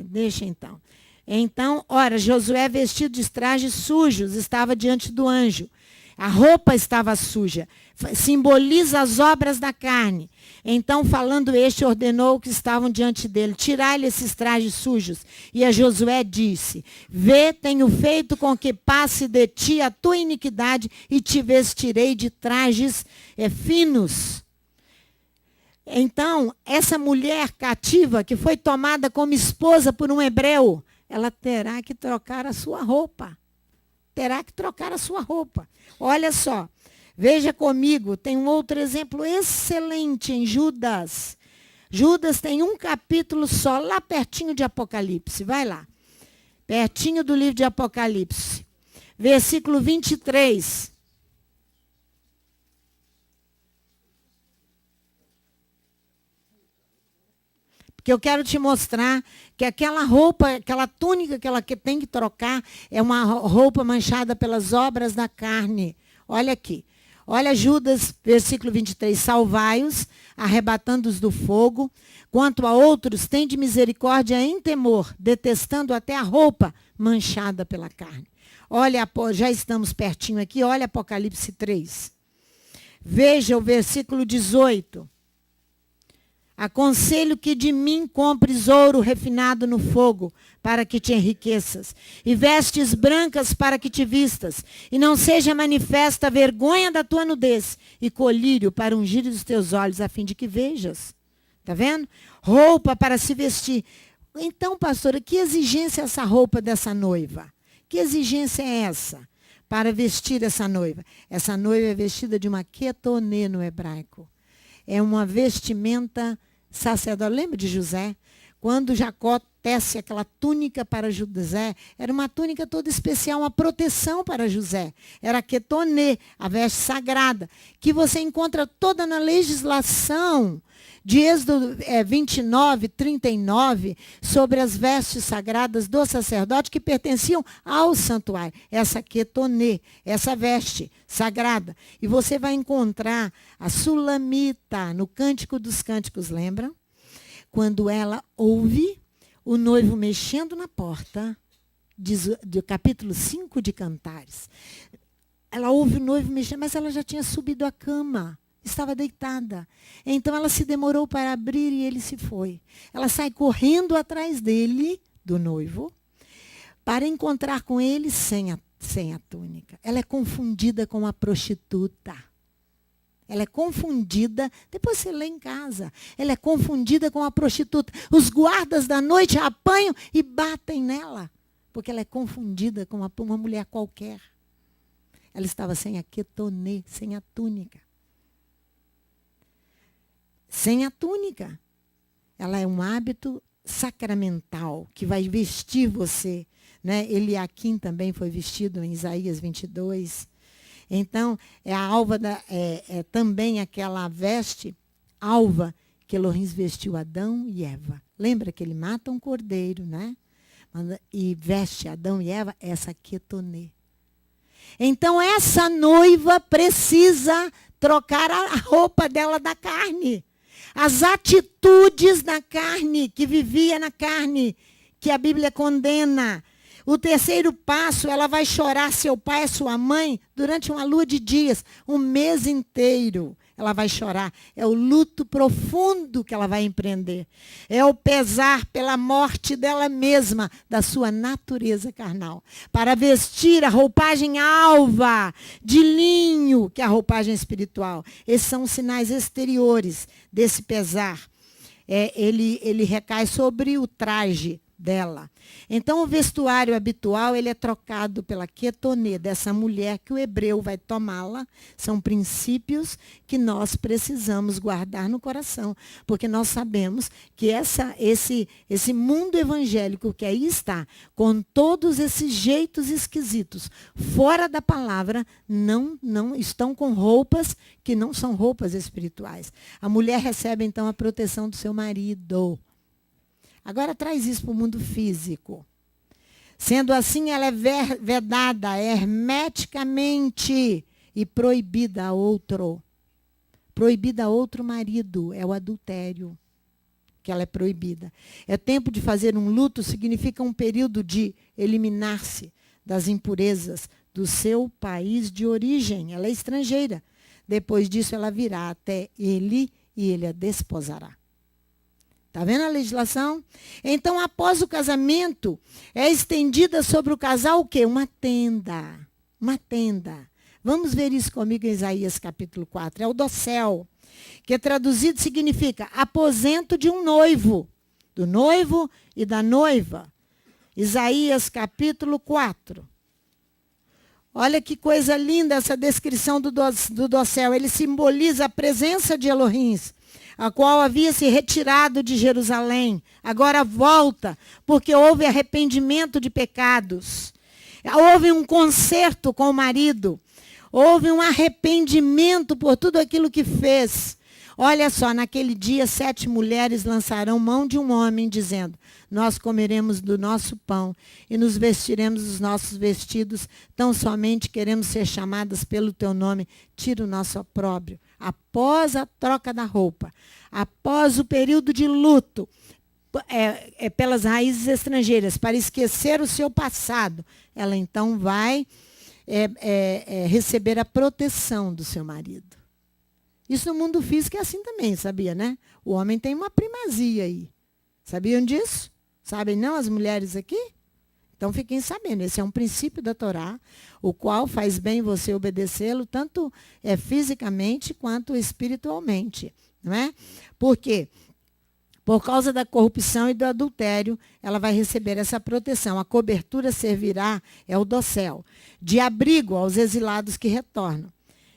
Deixa então. Então, ora, Josué vestido de trajes sujos estava diante do anjo. A roupa estava suja. Simboliza as obras da carne. Então, falando este, ordenou que estavam diante dele, tirai-lhe esses trajes sujos. E a Josué disse, vê, tenho feito com que passe de ti a tua iniquidade e te vestirei de trajes finos. Então, essa mulher cativa que foi tomada como esposa por um hebreu, ela terá que trocar a sua roupa. Terá que trocar a sua roupa. Olha só, veja comigo, tem um outro exemplo excelente em Judas. Judas tem um capítulo só, lá pertinho de Apocalipse. Vai lá. Pertinho do livro de Apocalipse. Versículo 23. Porque eu quero te mostrar que aquela roupa, aquela túnica que ela tem que trocar, é uma roupa manchada pelas obras da carne. Olha aqui. Olha Judas, versículo 23. Salvai-os, arrebatando-os do fogo. Quanto a outros, tende misericórdia em temor, detestando até a roupa manchada pela carne. Olha, já estamos pertinho aqui, olha Apocalipse 3. Veja o versículo 18. Aconselho que de mim compres ouro refinado no fogo, para que te enriqueças, e vestes brancas para que te vistas, e não seja manifesta a vergonha da tua nudez, e colírio para ungir os teus olhos, a fim de que vejas. Está vendo? Roupa para se vestir. Então, pastora, que exigência é essa roupa dessa noiva? Que exigência é essa para vestir essa noiva? Essa noiva é vestida de uma ketonê no hebraico. É uma vestimenta sacerdotal. Lembra de José? Quando Jacó tece aquela túnica para José, era uma túnica toda especial, uma proteção para José. Era a ketonê, a veste sagrada, que você encontra toda na legislação de Êxodo 29, 39, sobre as vestes sagradas do sacerdote que pertenciam ao santuário. Essa ketonê, essa veste sagrada. E você vai encontrar a Sulamita no Cântico dos Cânticos, lembram? Quando ela ouve o noivo mexendo na porta, do capítulo 5 de Cantares. Ela ouve o noivo mexendo, mas ela já tinha subido à cama. Estava deitada. Então ela se demorou para abrir e ele se foi. Ela sai correndo atrás dele, do noivo, para encontrar com ele sem a túnica. Ela é confundida com a prostituta. Ela é confundida, depois você lê em casa, ela é confundida com a prostituta. Os guardas da noite a apanham e batem nela, porque ela é confundida com uma mulher qualquer. Ela estava sem a ketonê, sem a túnica. Sem a túnica. Ela é um hábito sacramental que vai vestir você. Né? Eliaquim também foi vestido em Isaías 22. Então, é a alva também aquela veste alva que Elohim vestiu Adão e Eva. Lembra que ele mata um cordeiro, né? E veste Adão e Eva, essa ketonê. Então, essa noiva precisa trocar a roupa dela da carne. As atitudes da carne, que vivia na carne, que a Bíblia condena. O terceiro passo, ela vai chorar seu pai e sua mãe durante uma lua de dias, um mês inteiro. Ela vai chorar. É o luto profundo que ela vai empreender. É o pesar pela morte dela mesma, da sua natureza carnal. Para vestir a roupagem alva de linho, que é a roupagem espiritual. Esses são os sinais exteriores desse pesar. Ele recai sobre o traje dela. Então, o vestuário habitual, ele é trocado pela ketonê, dessa mulher que o hebreu vai tomá-la. São princípios que nós precisamos guardar no coração, porque nós sabemos que esse mundo evangélico que aí está, com todos esses jeitos esquisitos, fora da palavra, não estão com roupas que não são roupas espirituais. A mulher recebe, então, a proteção do seu marido. Agora traz isso para o mundo físico. Sendo assim, ela é vedada hermeticamente e proibida a outro. Proibida a outro marido, é o adultério, que ela é proibida. É tempo de fazer um luto, significa um período de eliminar-se das impurezas do seu país de origem. Ela é estrangeira. Depois disso, ela virá até ele e ele a desposará. Está vendo a legislação? Então, após o casamento, é estendida sobre o casal o quê? Uma tenda. Uma tenda. Vamos ver isso comigo em Isaías capítulo 4. É o dossel, que traduzido significa aposento de um noivo. Do noivo e da noiva. Isaías capítulo 4. Olha que coisa linda essa descrição do dossel. Ele simboliza a presença de Elohim, a qual havia se retirado de Jerusalém. Agora volta, porque houve arrependimento de pecados. Houve um conserto com o marido. Houve um arrependimento por tudo aquilo que fez. Olha só, naquele dia 7 mulheres lançarão mão de um homem, dizendo: nós comeremos do nosso pão e nos vestiremos dos nossos vestidos, tão somente queremos ser chamadas pelo teu nome. Tira o nosso opróbrio. Após a troca da roupa, após o período de luto, pelas raízes estrangeiras, para esquecer o seu passado, ela então vai receber a proteção do seu marido. Isso no mundo físico é assim também, sabia, né? O homem tem uma primazia aí. Sabiam disso? Sabem não as mulheres aqui? Então fiquem sabendo, esse é um princípio da Torá, o qual faz bem você obedecê-lo, tanto fisicamente quanto espiritualmente. Não é? Por quê? Por causa da corrupção e do adultério, ela vai receber essa proteção. A cobertura servirá, é o dossel, de abrigo aos exilados que retornam.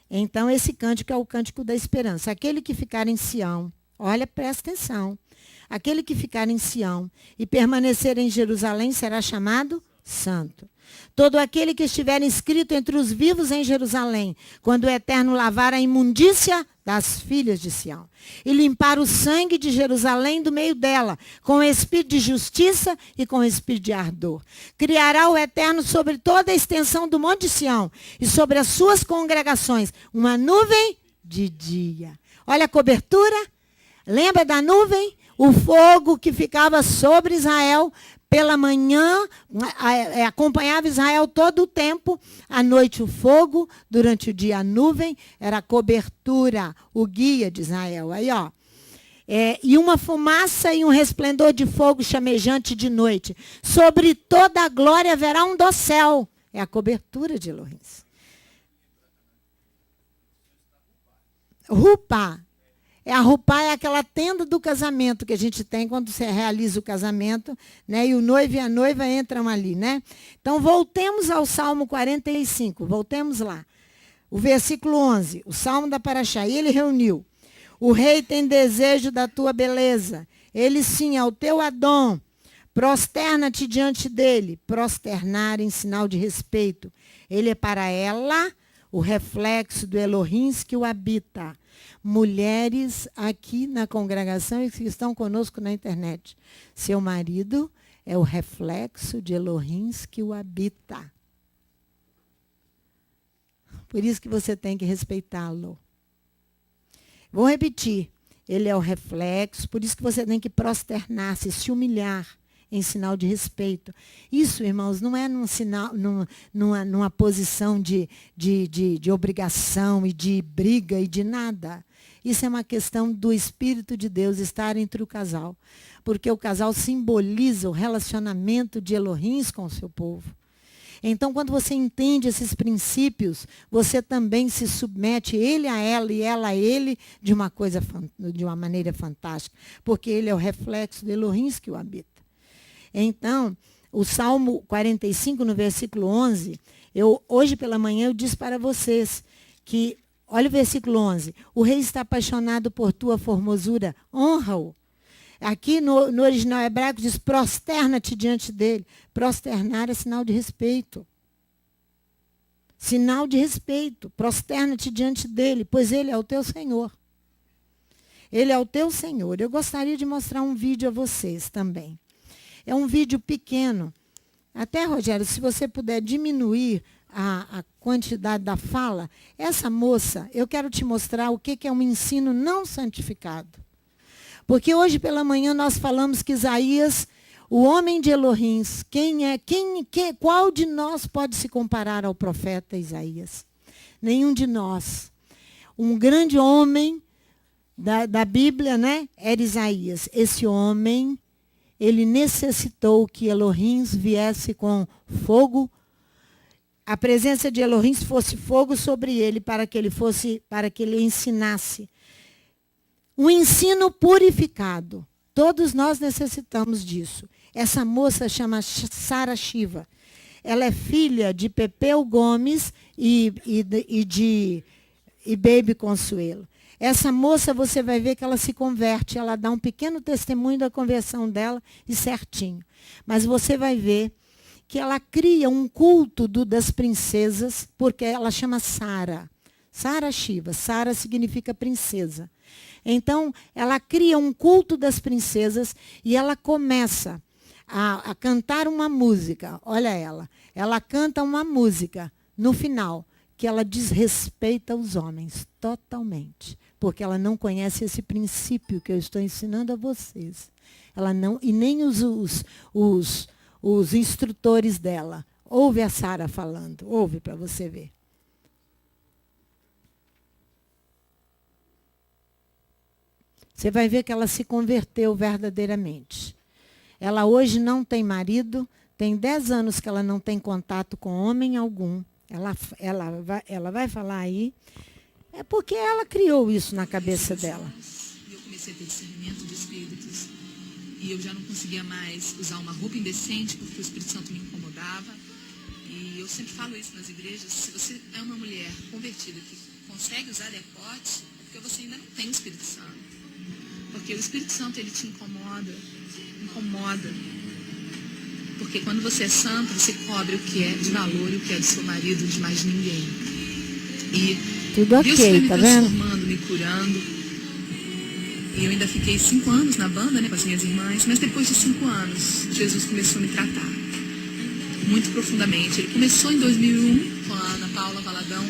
Então, esse cântico é o cântico da esperança. Aquele que ficar em Sião, olha, presta atenção. Aquele que ficar em Sião e permanecer em Jerusalém será chamado santo. Todo aquele que estiver inscrito entre os vivos em Jerusalém, quando o Eterno lavar a imundícia das filhas de Sião, e limpar o sangue de Jerusalém do meio dela, com o espírito de justiça e com o espírito de ardor. Criará o Eterno sobre toda a extensão do monte de Sião, e sobre as suas congregações, uma nuvem de dia. Olha a cobertura, lembra da nuvem? O fogo que ficava sobre Israel pela manhã, acompanhava Israel todo o tempo. À noite o fogo, durante o dia a nuvem, era a cobertura, o guia de Israel. Aí, ó. E uma fumaça e um resplendor de fogo chamejante de noite. Sobre toda a glória haverá um dossel. É a cobertura de Elohim. Rupa. A rupá é aquela tenda do casamento que a gente tem quando você realiza o casamento, né? E o noivo e a noiva entram ali, né? Então, voltemos ao Salmo 45, voltemos lá. O versículo 11, o Salmo da Paraxá. E ele reuniu: o rei tem desejo da tua beleza, ele sim, ao teu Adom. Prosterna-te diante dele, prosternar em sinal de respeito. Ele é para ela o reflexo do Elohim que o habita. Mulheres aqui na congregação e que estão conosco na internet. Seu marido é o reflexo de Elohim que o habita. Por isso que você tem que respeitá-lo. Vou repetir. Ele é o reflexo, por isso que você tem que prosternar-se, se humilhar em sinal de respeito. Isso, irmãos, não é numa posição de obrigação e de briga e de nada. Isso é uma questão do Espírito de Deus estar entre o casal. Porque o casal simboliza o relacionamento de Elohim com o seu povo. Então, quando você entende esses princípios, você também se submete, ele a ela e ela a ele, de uma maneira fantástica. Porque ele é o reflexo de Elohim que o habita. Então, o Salmo 45, no versículo 11, hoje pela manhã eu disse para vocês que, olha o versículo 11, o rei está apaixonado por tua formosura, honra-o. Aqui no original hebraico diz, prosterna-te diante dele. Prosternar é sinal de respeito. Sinal de respeito. Prosterna-te diante dele, pois ele é o teu Senhor. Ele é o teu Senhor. Eu gostaria de mostrar um vídeo a vocês também. É um vídeo pequeno. Até, Rogério, se você puder diminuir a quantidade da fala, essa moça, eu quero te mostrar o que é um ensino não santificado. Porque hoje pela manhã nós falamos que Isaías, o homem de Elohim, qual de nós pode se comparar ao profeta Isaías? Nenhum de nós. Um grande homem da Bíblia, né, era Isaías. Esse homem, ele necessitou que Elohim viesse com fogo, a presença de Elohim fosse fogo sobre ele para que ele ensinasse. Um ensino purificado. Todos nós necessitamos disso. Essa moça chama Sara Shiva. Ela é filha de Pepeu Gomes e Baby Consuelo. Essa moça, você vai ver que ela se converte. Ela dá um pequeno testemunho da conversão dela e certinho. Mas você vai ver que ela cria um culto das princesas, porque ela chama Sara. Sara Shiva. Sara significa princesa. Então, ela cria um culto das princesas e ela começa a cantar uma música. Olha ela. Ela canta uma música no final, que ela desrespeita os homens totalmente. Porque ela não conhece esse princípio que eu estou ensinando a vocês. Ela não, e nem os instrutores dela. Ouve a Sara falando. Ouve para você ver. Você vai ver que ela se converteu verdadeiramente. Ela hoje não tem marido, tem 10 anos que ela não tem contato com homem algum. Ela vai falar aí. É porque ela criou isso na cabeça dela. E eu comecei a ter discernimento de espíritos. E eu já não conseguia mais usar uma roupa indecente porque o Espírito Santo me incomodava. E eu sempre falo isso nas igrejas. Se você é uma mulher convertida que consegue usar decote, é porque você ainda não tem o Espírito Santo. Porque o Espírito Santo, ele te incomoda. Porque quando você é santo, você cobre o que é de valor e o que é do seu marido, de mais ninguém. E tudo ok, Deus foi me tá vendo? transformando, me curando. E eu ainda fiquei 5 anos na banda, né, com as minhas irmãs. Mas depois de 5 anos, Jesus começou a me tratar. Muito profundamente. Ele começou em 2001, com a Ana Paula Valadão,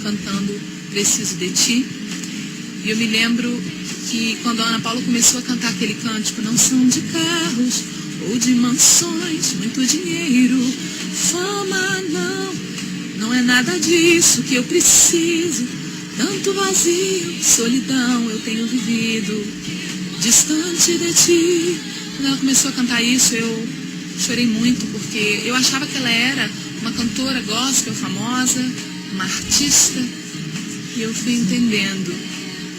cantando Preciso de Ti. E eu me lembro que quando a Ana Paula começou a cantar aquele cântico, não são de carros ou de mansões, muito dinheiro, fama, não é nada disso que eu preciso. Tanto vazio, solidão eu tenho vivido, distante de ti. Quando ela começou a cantar isso, eu chorei muito, porque eu achava que ela era uma cantora gospel famosa, uma artista, e eu fui entendendo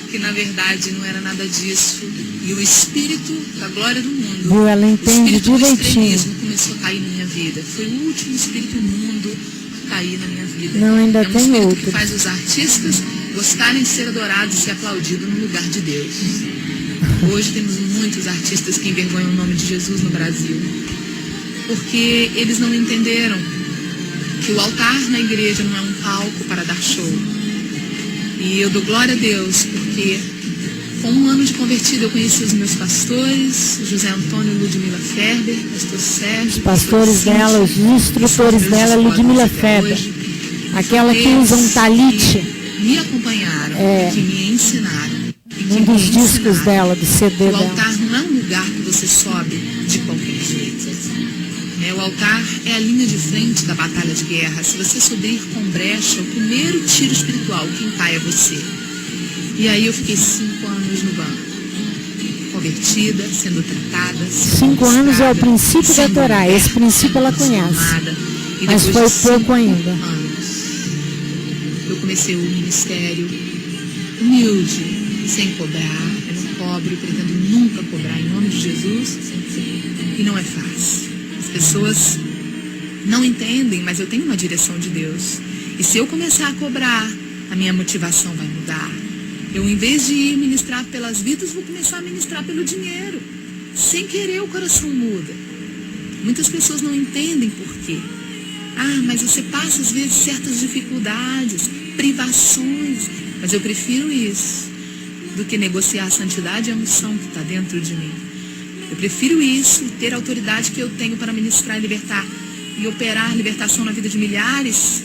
que na verdade não era nada disso. E o espírito da glória do mundo, ela entende o espírito do direitinho. extremismo começou a cair na minha vida. Foi o último espírito imundo a cair na minha vida. Não, ainda é um tem espírito outro. que faz os artistas gostarem de ser adorados e ser aplaudidos no lugar de Deus. Hoje temos muitos artistas que envergonham o nome de Jesus no Brasil, porque eles não entenderam que o altar na igreja não é um palco para dar show. E eu dou glória a Deus, porque com 1 ano de convertido eu conheci os meus pastores, o José Antônio e Ludmila Ferber, pastor Sérgio. Os pastores dela, os instrutores dela, Ludmila Ferber. Aquela que usa um talite. Me acompanharam, que me ensinaram. Um dos discos dela, do CD o dela. O altar não é um lugar que você sobe de qualquer jeito. O altar é a linha de frente da batalha de guerra. Se você souber ir com brecha, o primeiro tiro espiritual, quem cai é você. E aí eu fiquei 5 anos no banco, convertida, sendo tratada. 5 anos é o princípio da Torá. Esse princípio ela conhece. Mas foi pouco ainda. Eu comecei o ministério humilde, sem cobrar. Eu não cobro, pretendo nunca cobrar em nome de Jesus. E não é fácil. As pessoas não entendem, mas eu tenho uma direção de Deus. E se eu começar a cobrar, a minha motivação vai mudar. Eu, em vez de ir ministrar pelas vidas, vou começar a ministrar pelo dinheiro. Sem querer, o coração muda. Muitas pessoas não entendem por quê. Ah, mas você passa, às vezes, certas dificuldades, privações. Mas eu prefiro isso do que negociar a santidade e a unção que está dentro de mim. Eu prefiro isso, ter a autoridade que eu tenho para ministrar e libertar e operar libertação na vida de milhares,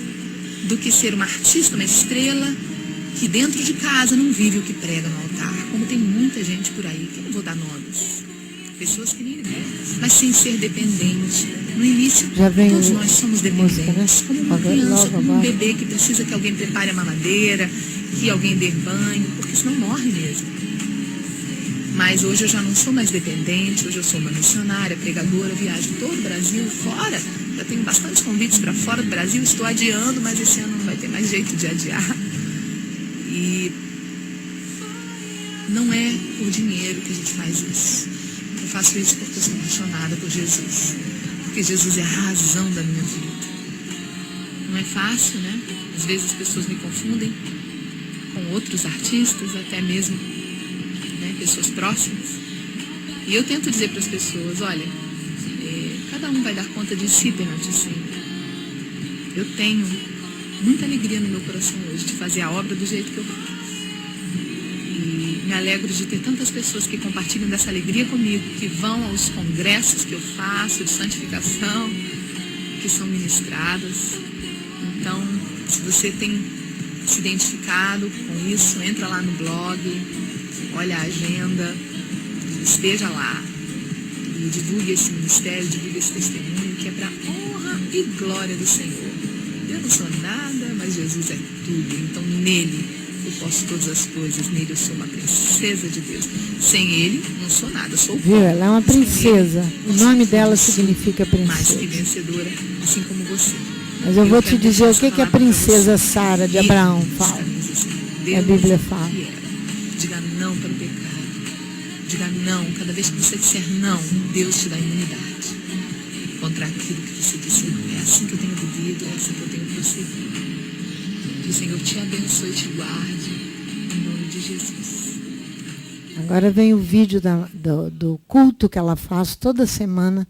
do que ser uma artista, uma estrela, que dentro de casa não vive o que prega no altar. Como tem muita gente por aí, que eu não vou dar nomes. Pessoas que nem libertam, mas sem ser dependente. No início, todos nós somos dependentes. Como uma criança, como um bebê que precisa que alguém prepare a mamadeira, que alguém dê banho, porque senão morre mesmo. Mas hoje eu já não sou mais dependente, hoje eu sou uma missionária, pregadora, viajo todo o Brasil, fora. Já tenho bastantes convites para fora do Brasil, estou adiando, mas esse ano não vai ter mais jeito de adiar. E não é por dinheiro que a gente faz isso. Eu faço isso porque eu sou apaixonada por Jesus. Porque Jesus é a razão da minha vida. Não é fácil, né? Às vezes as pessoas me confundem com outros artistas, até mesmo pessoas próximas. E eu tento dizer para as pessoas, olha, cada um vai dar conta de si perante o Senhor. Eu tenho muita alegria no meu coração hoje de fazer a obra do jeito que eu faço. E me alegro de ter tantas pessoas que compartilham dessa alegria comigo, que vão aos congressos que eu faço de santificação, que são ministradas. Então, se você tem se identificado com isso, entra lá no blog, olha a agenda, esteja lá e divulgue esse ministério, divulgue esse testemunho, que é para honra e glória do Senhor. Eu não sou nada, mas Jesus é tudo. Então nele eu posso todas as coisas, nele eu sou uma princesa de Deus. Sem ele, não sou nada, sou Viu? Ela é uma princesa. O nome dela significa mais que princesa. vencedora, assim como você. Mas eu vou te dizer o que a princesa Sara de Abraão fala. A Bíblia fala. Diga não para o pecado. Diga não. Cada vez que você disser não, Deus te dá imunidade contra aquilo que você disse não. É assim que eu tenho vivido, é assim que eu tenho procedido. Que o Senhor te abençoe e te guarde, em nome de Jesus. Agora vem o vídeo do culto que ela faz toda semana,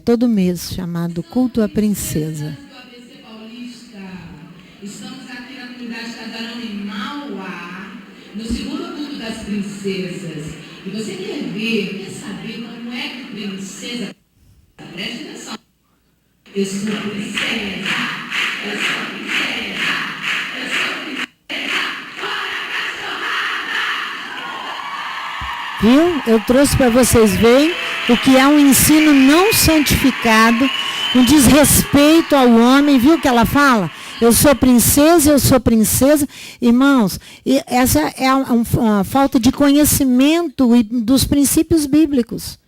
todo mês, chamado Culto à Princesa. Estamos aqui na comunidade Casarão em Mauá, no segundo culto das princesas. E você quer saber como é que princesa... Preste atenção. Eu sou princesa, eu sou princesa, eu sou princesa, fora cachorrada! Viu? Eu trouxe para vocês verem o que é um ensino não santificado, um desrespeito ao homem. Viu o que ela fala? Eu sou princesa, eu sou princesa. Irmãos, essa é uma falta de conhecimento dos princípios bíblicos.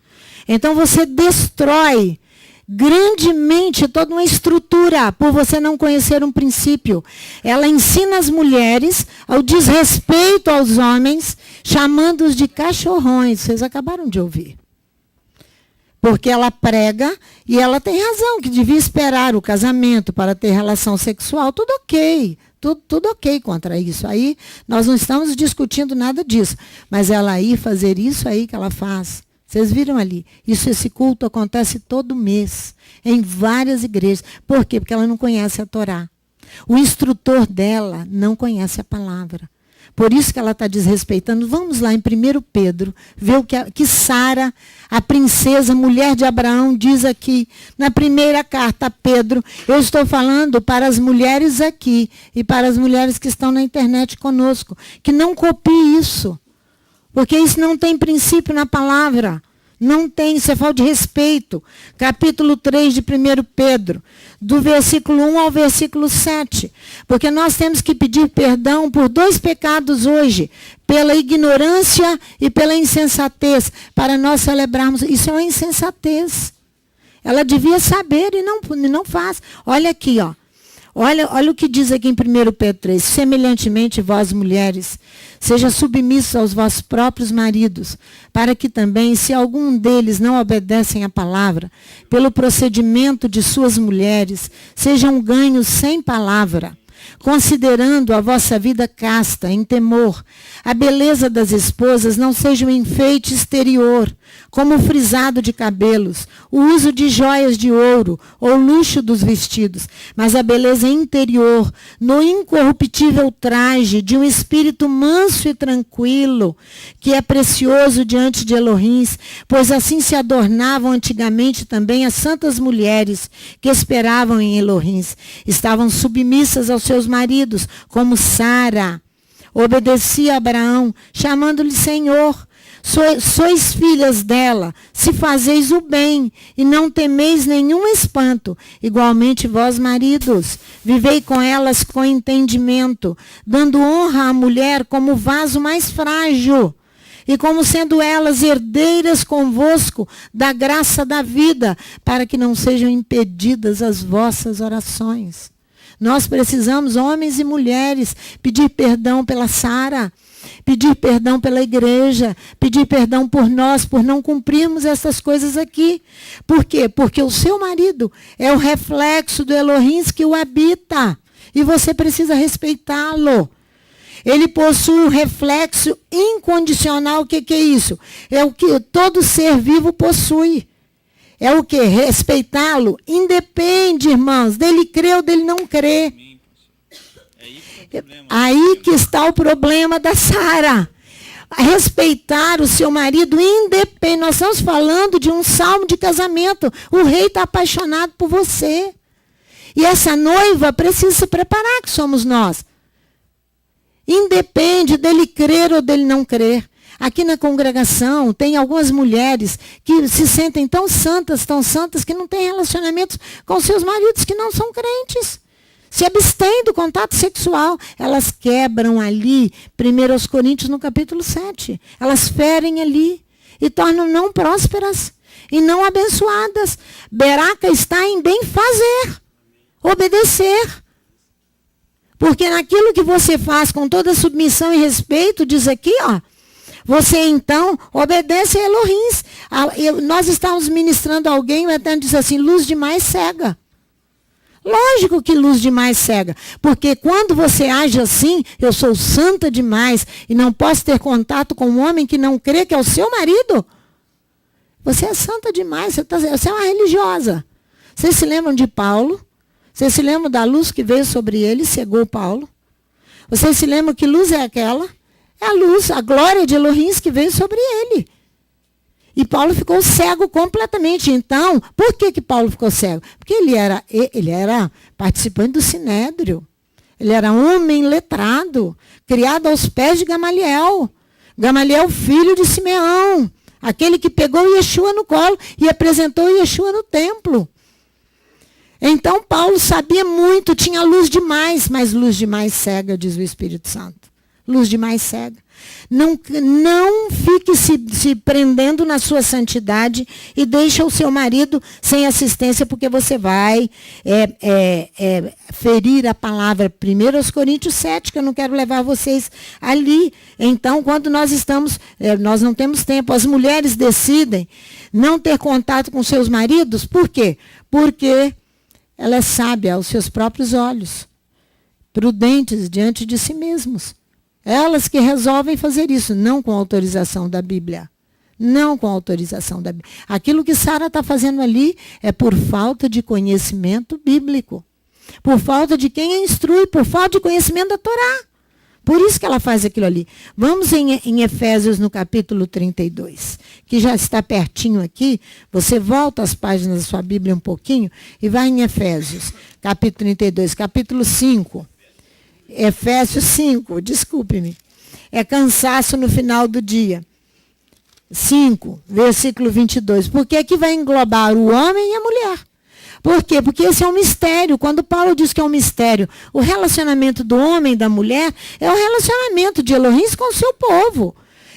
Então você destrói grandemente toda uma estrutura por você não conhecer um princípio. Ela ensina as mulheres ao desrespeito aos homens, chamando-os de cachorrões. Vocês acabaram de ouvir. Porque ela prega, e ela tem razão, que devia esperar o casamento para ter relação sexual. Tudo ok. Tudo ok contra isso. Aí nós não estamos discutindo nada disso. Mas ela ir fazer isso aí que ela faz. Vocês viram ali? Esse culto acontece todo mês, em várias igrejas. Por quê? Porque ela não conhece a Torá. O instrutor dela não conhece a palavra. Por isso que ela está desrespeitando. Vamos lá em 1 Pedro, ver o que Sara, a princesa, mulher de Abraão, diz aqui. Na primeira carta a Pedro, eu estou falando para as mulheres aqui e para as mulheres que estão na internet conosco, que não copiem isso. Porque isso não tem princípio na palavra. Não tem, isso é falta de respeito. Capítulo 3 de 1 Pedro, do versículo 1 ao versículo 7. Porque nós temos que pedir perdão por 2 pecados hoje. Pela ignorância e pela insensatez. Para nós celebrarmos. Isso é uma insensatez. Ela devia saber e não faz. Olha aqui, ó. Olha o que diz aqui em 1 Pedro 3. Semelhantemente, vós, mulheres, seja submissos aos vossos próprios maridos, para que também, se algum deles não obedecem à palavra, pelo procedimento de suas mulheres, sejam ganhos sem palavra, considerando a vossa vida casta, em temor. A beleza das esposas não seja um enfeite exterior, como o frisado de cabelos, o uso de joias de ouro ou o luxo dos vestidos, mas a beleza interior, no incorruptível traje de um espírito manso e tranquilo, que é precioso diante de Elohim, pois assim se adornavam antigamente também as santas mulheres que esperavam em Elohim. Estavam submissas aos seus maridos, como Sara obedecia a Abraão, chamando-lhe Senhor. Sois filhas dela, se fazeis o bem, e não temeis nenhum espanto. Igualmente vós, maridos, vivei com elas com entendimento, dando honra à mulher como o vaso mais frágil, e como sendo elas herdeiras convosco da graça da vida, para que não sejam impedidas as vossas orações. Nós precisamos, homens e mulheres, pedir perdão pela Sara, pedir perdão pela igreja, pedir perdão por nós, por não cumprirmos essas coisas aqui. Por quê? Porque o seu marido é o reflexo do Elohim que o habita. E você precisa respeitá-lo. Ele possui um reflexo incondicional. O que é isso? É o que todo ser vivo possui. É o que? Respeitá-lo. Independe, irmãos, dele crer ou dele não crer. Aí que está o problema da Sara. Respeitar o seu marido independente. Nós estamos falando de um salmo de casamento. O rei está apaixonado por você. E essa noiva precisa se preparar, que somos nós. Independe dele crer ou dele não crer. Aqui na congregação tem algumas mulheres que se sentem tão santas, que não têm relacionamentos com seus maridos que não são crentes. Se abstêm do contato sexual. Elas quebram ali, 1 Coríntios no capítulo 7. Elas ferem ali e tornam não prósperas e não abençoadas. Beraca está em bem fazer, obedecer. Porque naquilo que você faz com toda submissão e respeito, diz aqui, ó, você então obedece a Elohim. Nós estávamos ministrando a alguém, o Eterno disse assim, luz demais cega. Lógico que luz demais cega. Porque quando você age assim, eu sou santa demais e não posso ter contato com um homem que não crê que é o seu marido. Você é santa demais, você é uma religiosa. Vocês se lembram de Paulo? Vocês se lembram da luz que veio sobre ele e cegou Paulo? Vocês se lembram que luz é aquela? É a luz, a glória de Elohim que veio sobre ele. E Paulo ficou cego completamente. Então, por que Paulo ficou cego? Porque ele era participante do Sinédrio. Ele era homem letrado, criado aos pés de Gamaliel. Gamaliel, filho de Simeão. Aquele que pegou Yeshua no colo e apresentou Yeshua no templo. Então, Paulo sabia muito, tinha luz demais, mas luz demais cega, diz o Espírito Santo. Luz demais cega. Não fique se prendendo na sua santidade e deixa o seu marido sem assistência, porque você vai ferir a palavra. 1 Coríntios 7, que eu não quero levar vocês ali. Então, quando nós não temos tempo, as mulheres decidem não ter contato com seus maridos. Por quê? Porque ela é sábia aos seus próprios olhos, prudentes diante de si mesmos. Elas que resolvem fazer isso, não com autorização da Bíblia. Não com autorização da Bíblia. Aquilo que Sara está fazendo ali é por falta de conhecimento bíblico. Por falta de quem a instrui, por falta de conhecimento da Torá. Por isso que ela faz aquilo ali. Vamos em Efésios no capítulo 32, que já está pertinho aqui. Você volta as páginas da sua Bíblia um pouquinho e vai em Efésios, capítulo 32, capítulo 5. Efésios 5, desculpe-me. É cansaço no final do dia. 5, versículo 22. Por que que vai englobar o homem e a mulher? Por quê? Porque esse é um mistério. Quando Paulo diz que é um mistério, o relacionamento do homem e da mulher é o relacionamento de Elohim com o seu povo.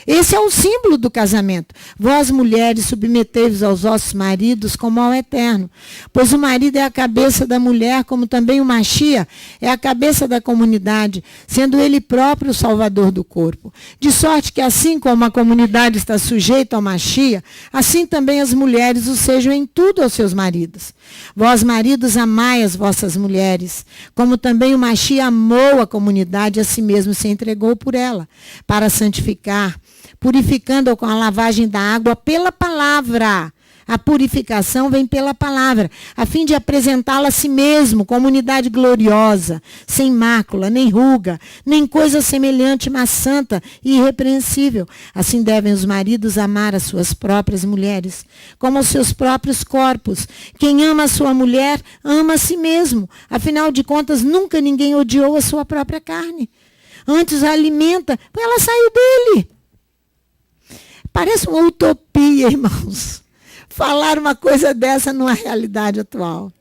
Esse é o símbolo do casamento. Vós, mulheres, submetei-vos aos vossos maridos como ao eterno. Pois o marido é a cabeça da mulher, como também o Machia é a cabeça da comunidade, sendo ele próprio o salvador do corpo. De sorte que assim como a comunidade está sujeita ao Machia, assim também as mulheres o sejam em tudo aos seus maridos. Vós, maridos, amai as vossas mulheres, como também o Machia amou a comunidade e a si mesmo se entregou por ela, para santificar, purificando-a com a lavagem da água pela palavra. A purificação vem pela palavra, a fim de apresentá-la a si mesmo como unidade gloriosa, sem mácula, nem ruga, nem coisa semelhante, mas santa e irrepreensível. Assim devem os maridos amar as suas próprias mulheres, como os seus próprios corpos. Quem ama a sua mulher, ama a si mesmo. Afinal de contas, nunca ninguém odiou a sua própria carne. Antes a alimenta, ela saiu dele. Parece uma utopia, irmãos. Falar uma coisa dessa numa realidade atual.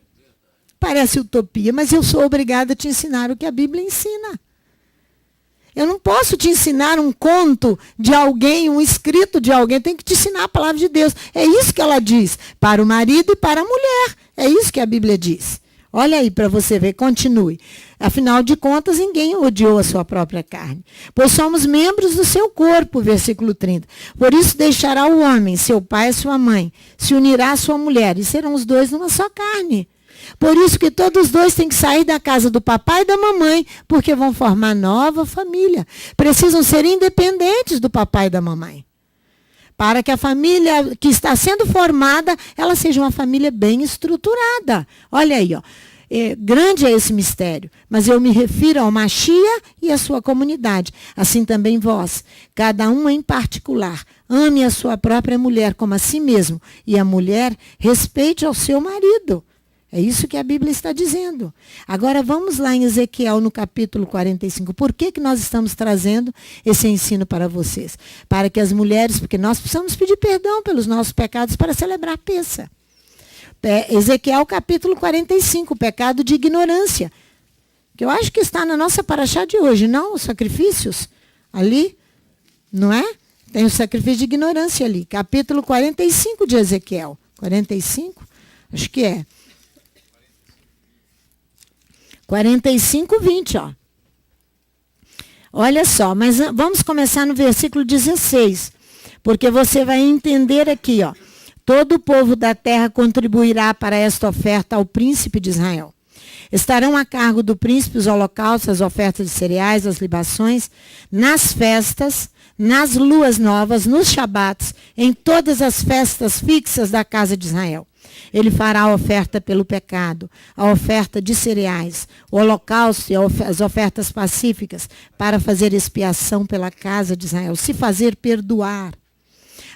Parece utopia, mas eu sou obrigada a te ensinar o que a Bíblia ensina. Eu não posso te ensinar um conto de alguém, um escrito de alguém. Eu tenho que te ensinar a palavra de Deus. É isso que ela diz, para o marido e para a mulher. É isso que a Bíblia diz. Olha aí para você ver, continue. Afinal de contas, ninguém odiou a sua própria carne. Pois somos membros do seu corpo, versículo 30. Por isso deixará o homem, seu pai e sua mãe, se unirá à sua mulher, e serão os dois numa só carne. Por isso que todos os dois têm que sair da casa do papai e da mamãe, porque vão formar nova família. Precisam ser independentes do papai e da mamãe. Para que a família que está sendo formada, ela seja uma família bem estruturada. Olha aí, ó. Grande é esse mistério, mas eu me refiro ao Machia e à sua comunidade. Assim também vós, cada um em particular, ame a sua própria mulher como a si mesmo, e a mulher respeite ao seu marido. É isso que a Bíblia está dizendo. Agora vamos lá em Ezequiel, no capítulo 45. Por que que nós estamos trazendo esse ensino para vocês? Para que as mulheres, porque nós precisamos pedir perdão pelos nossos pecados para celebrar a Pêssah. Ezequiel, capítulo 45, pecado de ignorância. Que eu acho que está na nossa paraxá de hoje, não? Os sacrifícios ali, não é? Tem o sacrifício de ignorância ali. Capítulo 45 de Ezequiel. 45? Acho que é. 45, 20, ó. Olha só, mas vamos começar no versículo 16, porque você vai entender aqui, ó. Todo o povo da terra contribuirá para esta oferta ao príncipe de Israel. Estarão a cargo do príncipe os holocaustos, as ofertas de cereais, as libações, nas festas, nas luas novas, nos shabates, em todas as festas fixas da casa de Israel. Ele fará a oferta pelo pecado, a oferta de cereais, o holocausto e as ofertas pacíficas para fazer expiação pela casa de Israel, se fazer perdoar.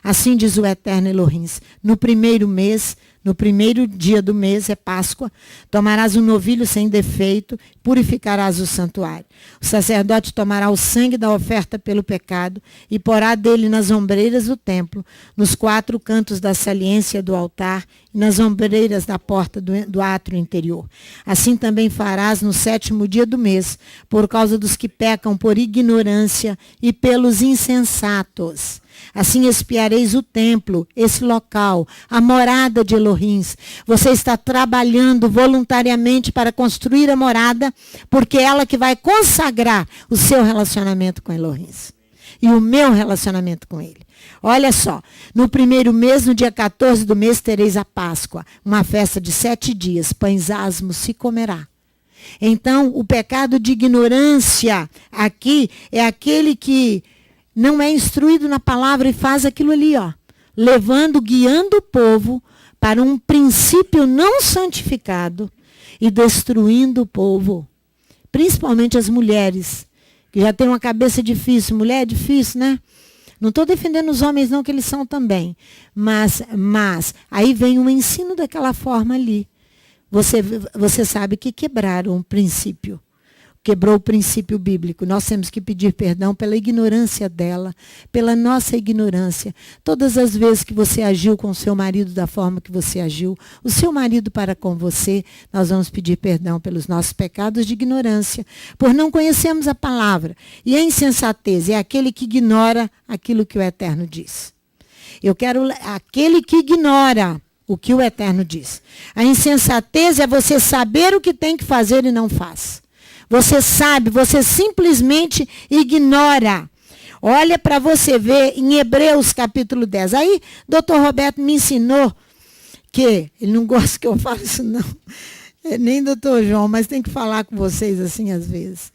Assim diz o eterno Elohim, no primeiro mês, no primeiro dia do mês, é Páscoa, tomarás um novilho sem defeito, purificarás o santuário. O sacerdote tomará o sangue da oferta pelo pecado e porá dele nas ombreiras do templo, nos 4 cantos da saliência do altar e nas ombreiras da porta do átrio interior. Assim também farás no 7º dia do mês, por causa dos que pecam por ignorância e pelos insensatos. Assim expiareis o templo, esse local, a morada de Elohim. Você está trabalhando voluntariamente para construir a morada, porque é ela que vai consagrar o seu relacionamento com Elohim. E o meu relacionamento com ele. Olha só, no primeiro mês, no dia 14 do mês, tereis a Páscoa, uma festa de 7 dias, pães asmos se comerá. Então, o pecado de ignorância aqui é aquele que não é instruído na palavra e faz aquilo ali, ó, guiando o povo para um princípio não santificado e destruindo o povo, principalmente as mulheres que já tem uma cabeça difícil. Mulher é difícil, né? Não estou defendendo os homens, não, que eles são também. Mas aí vem um ensino daquela forma ali. Você sabe que quebraram um princípio. Quebrou o princípio bíblico. Nós temos que pedir perdão pela ignorância dela, pela nossa ignorância. Todas as vezes que você agiu com o seu marido da forma que você agiu, o seu marido para com você, nós vamos pedir perdão pelos nossos pecados de ignorância, por não conhecermos a palavra. E a insensatez é aquele que ignora aquilo que o Eterno diz. Eu quero aquele que ignora o que o Eterno diz. A insensatez é você saber o que tem que fazer e não faz. Você sabe, você simplesmente ignora. Olha para você ver em Hebreus capítulo 10. Aí, doutor Roberto me ensinou que, ele não gosta que eu fale isso não, nem doutor João, mas tem que falar com vocês assim às vezes.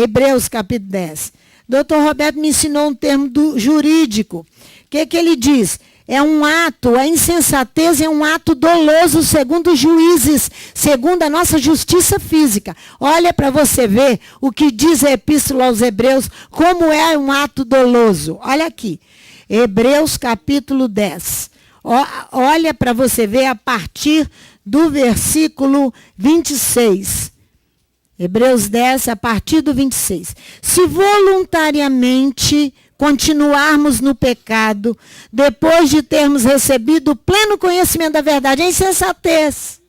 Hebreus capítulo 10. Doutor Roberto me ensinou um termo jurídico. O que ele diz? É um ato, a insensatez é um ato doloso segundo os juízes, segundo a nossa justiça física. Olha para você ver o que diz a Epístola aos Hebreus, como é um ato doloso. Olha aqui, Hebreus capítulo 10. Olha para você ver a partir do versículo 26. Hebreus 10, a partir do 26. Se voluntariamente continuarmos no pecado, depois de termos recebido o pleno conhecimento da verdade, é insensatez.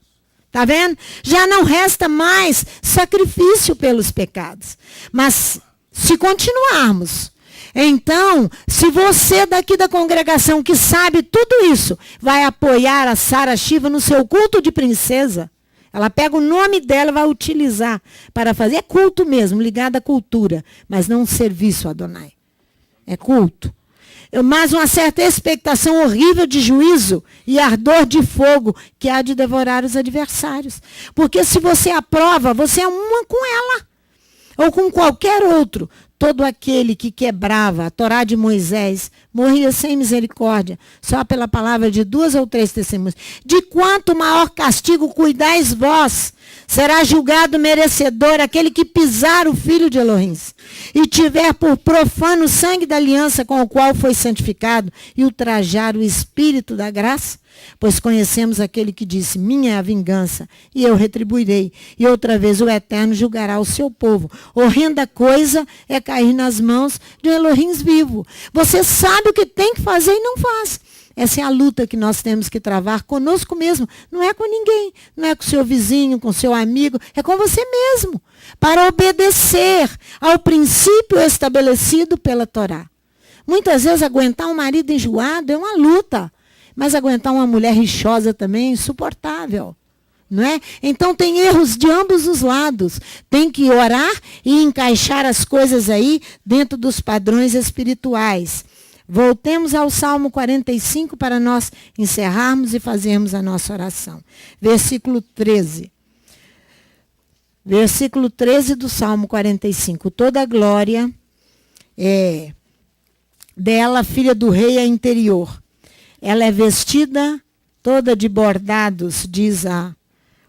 Está vendo? Já não resta mais sacrifício pelos pecados. Mas se continuarmos, então, se você daqui da congregação que sabe tudo isso, vai apoiar a Sara Shiva no seu culto de princesa, ela pega o nome dela e vai utilizar para fazer, é culto mesmo, ligado à cultura, mas não um serviço a Adonai. É culto. Mas uma certa expectação horrível de juízo e ardor de fogo que há de devorar os adversários. Porque se você aprova, você é uma com ela. Ou com qualquer outro. Todo aquele que quebrava a Torá de Moisés morria sem misericórdia, só pela palavra de 2 ou 3 testemunhas. De quanto maior castigo cuidais vós, será julgado merecedor aquele que pisar o filho de Elohim e tiver por profano o sangue da aliança com o qual foi santificado e ultrajar o espírito da graça. Pois conhecemos aquele que disse, minha é a vingança, e eu retribuirei. E outra vez o Eterno julgará o seu povo. Horrenda coisa é cair nas mãos de um Elohim vivo. Você sabe o que tem que fazer e não faz. Essa é a luta que nós temos que travar conosco mesmo. Não é com ninguém. Não é com o seu vizinho, com o seu amigo. É com você mesmo. Para obedecer ao princípio estabelecido pela Torá. Muitas vezes aguentar um marido enjoado é uma luta. Mas aguentar uma mulher rixosa também é insuportável. Não é? Então tem erros de ambos os lados. Tem que orar e encaixar as coisas aí dentro dos padrões espirituais. Voltemos ao Salmo 45 para nós encerrarmos e fazermos a nossa oração. Versículo 13. Versículo 13 do Salmo 45. Toda a glória é dela, filha do rei, é interior. Ela é vestida toda de bordados, diz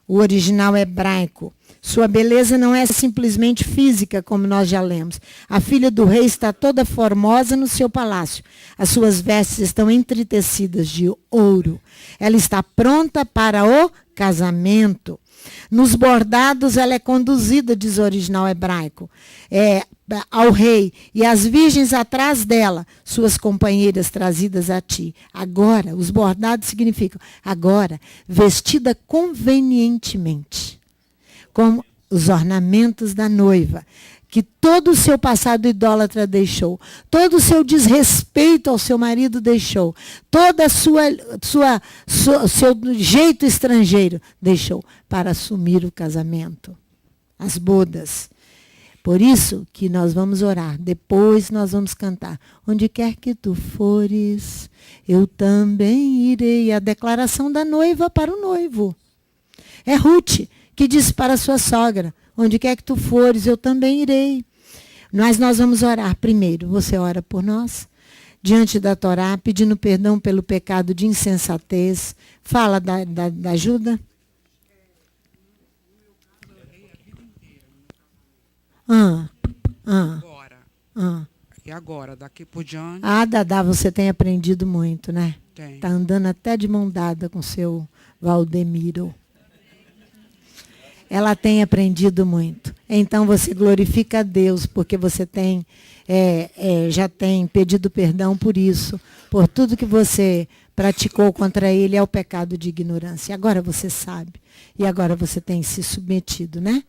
o original hebraico. Sua beleza não é simplesmente física, como nós já lemos. A filha do rei está toda formosa no seu palácio. As suas vestes estão entretecidas de ouro. Ela está pronta para o casamento. Nos bordados ela é conduzida, diz o original hebraico, ao rei, e as virgens atrás dela, suas companheiras trazidas a ti. Agora, os bordados significam, agora, vestida convenientemente, como os ornamentos da noiva, que todo o seu passado idólatra deixou, todo o seu desrespeito ao seu marido deixou, todo o seu jeito estrangeiro deixou, para assumir o casamento, as bodas. Por isso que nós vamos orar, depois nós vamos cantar. Onde quer que tu fores, eu também irei. A declaração da noiva para o noivo. É Ruth que disse para a sua sogra, onde quer que tu fores, eu também irei. Mas nós vamos orar primeiro. Você ora por nós, diante da Torá, pedindo perdão pelo pecado de insensatez. Fala da ajuda. Agora. E agora, daqui por diante? Dadá, você tem aprendido muito, né? Tem. Está andando até de mão dada com seu Valdemiro. Ela tem aprendido muito. Então você glorifica a Deus, porque você tem, já tem pedido perdão por isso, por tudo que você praticou contra ele, é o pecado de ignorância. Agora você sabe. E agora você tem se submetido, né?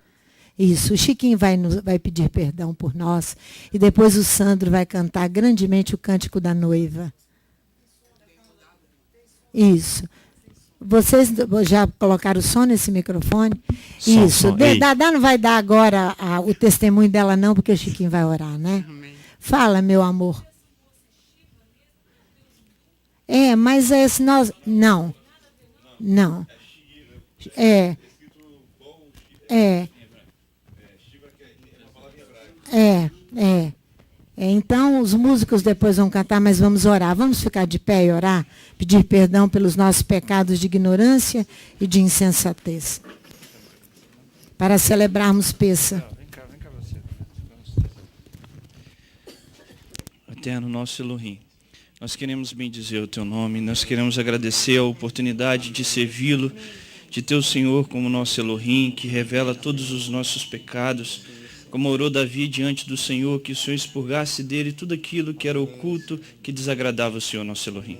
Isso. O Chiquinho vai pedir perdão por nós. E depois o Sandro vai cantar grandemente o cântico da noiva. Isso. Vocês já colocaram o som nesse microfone? Isso. Dadá não vai dar agora o testemunho dela não, porque o Chiquinho vai orar, né? Amém. Fala, meu amor. Mas esse nós... Não. Então, os músicos depois vão cantar, mas vamos orar. Vamos ficar de pé e orar? Pedir perdão pelos nossos pecados de ignorância e de insensatez. Para celebrarmos Pêssar. Vem cá você. Eterno nosso Elohim, nós queremos bendizer o teu nome, nós queremos agradecer a oportunidade de servi-lo, de ter o Senhor como nosso Elohim, que revela todos os nossos pecados, como orou Davi diante do Senhor, que o Senhor expurgasse dele tudo aquilo que era oculto, que desagradava o Senhor, nosso Elohim.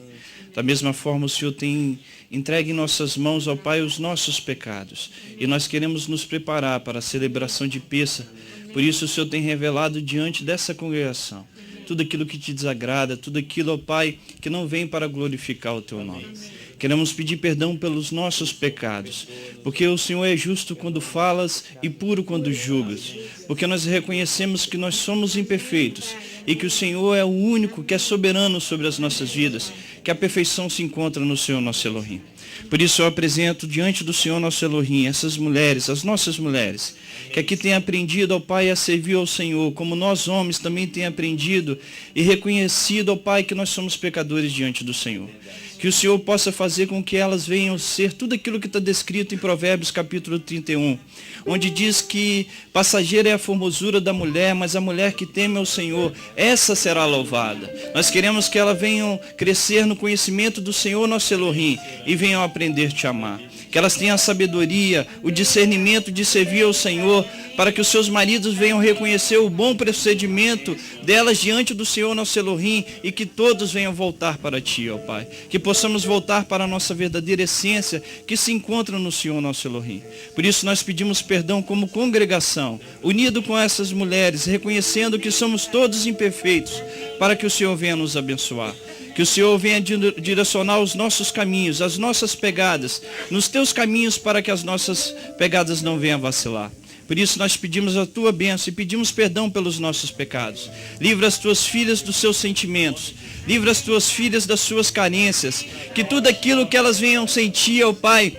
Da mesma forma, o Senhor tem entregue em nossas mãos, ó Pai, os nossos pecados. E nós queremos nos preparar para a celebração de Pêssar. Por isso, o Senhor tem revelado diante dessa congregação tudo aquilo que te desagrada, tudo aquilo, ó Pai, que não vem para glorificar o teu nome. Queremos pedir perdão pelos nossos pecados, porque o Senhor é justo quando falas e puro quando julgas, porque nós reconhecemos que nós somos imperfeitos e que o Senhor é o único que é soberano sobre as nossas vidas, que a perfeição se encontra no Senhor, nosso Elohim. Por isso eu apresento diante do Senhor, nosso Elohim, essas mulheres, as nossas mulheres, que aqui têm aprendido, ó Pai, a servir ao Senhor, como nós homens também temos aprendido e reconhecido, ó Pai, que nós somos pecadores diante do Senhor. Que o Senhor possa fazer com que elas venham ser tudo aquilo que está descrito em Provérbios capítulo 31, onde diz que passageira é a formosura da mulher, mas a mulher que teme ao Senhor, essa será louvada. Nós queremos que elas venham crescer no conhecimento do Senhor, nosso Elohim, e venham aprender a te amar. Que elas tenham a sabedoria, o discernimento de servir ao Senhor, para que os seus maridos venham reconhecer o bom procedimento delas diante do Senhor, nosso Elohim, e que todos venham voltar para ti, ó Pai. Que possamos voltar para a nossa verdadeira essência, que se encontra no Senhor, nosso Elohim. Por isso nós pedimos perdão como congregação, unido com essas mulheres, reconhecendo que somos todos imperfeitos, para que o Senhor venha nos abençoar. Que o Senhor venha direcionar os nossos caminhos, as nossas pegadas, nos teus caminhos, para que as nossas pegadas não venham vacilar. Por isso nós pedimos a tua bênção e pedimos perdão pelos nossos pecados. Livra as tuas filhas dos seus sentimentos. Livra as tuas filhas das suas carências. Que tudo aquilo que elas venham sentir, ó Pai,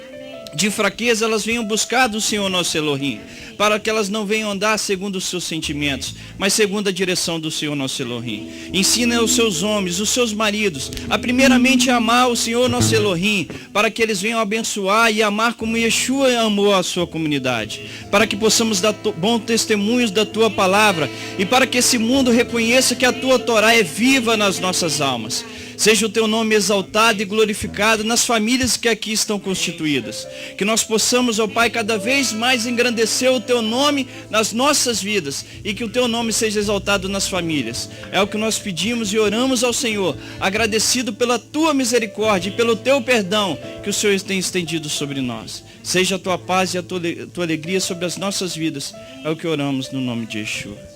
de fraqueza, elas venham buscar do Senhor, nosso Elohim, para que elas não venham andar segundo os seus sentimentos, mas segundo a direção do Senhor, nosso Elohim. Ensina os seus homens, os seus maridos, a primeiramente amar o Senhor, nosso Elohim, para que eles venham abençoar e amar como Yeshua amou a sua comunidade, para que possamos dar bons testemunhos da tua palavra e para que esse mundo reconheça que a tua Torá é viva nas nossas almas. Seja o teu nome exaltado e glorificado nas famílias que aqui estão constituídas. Que nós possamos, ó Pai, cada vez mais engrandecer o teu nome nas nossas vidas e que o teu nome seja exaltado nas famílias. É o que nós pedimos e oramos ao Senhor, agradecido pela tua misericórdia e pelo teu perdão que o Senhor tem estendido sobre nós. Seja a tua paz e a tua alegria sobre as nossas vidas. É o que oramos no nome de Yeshua.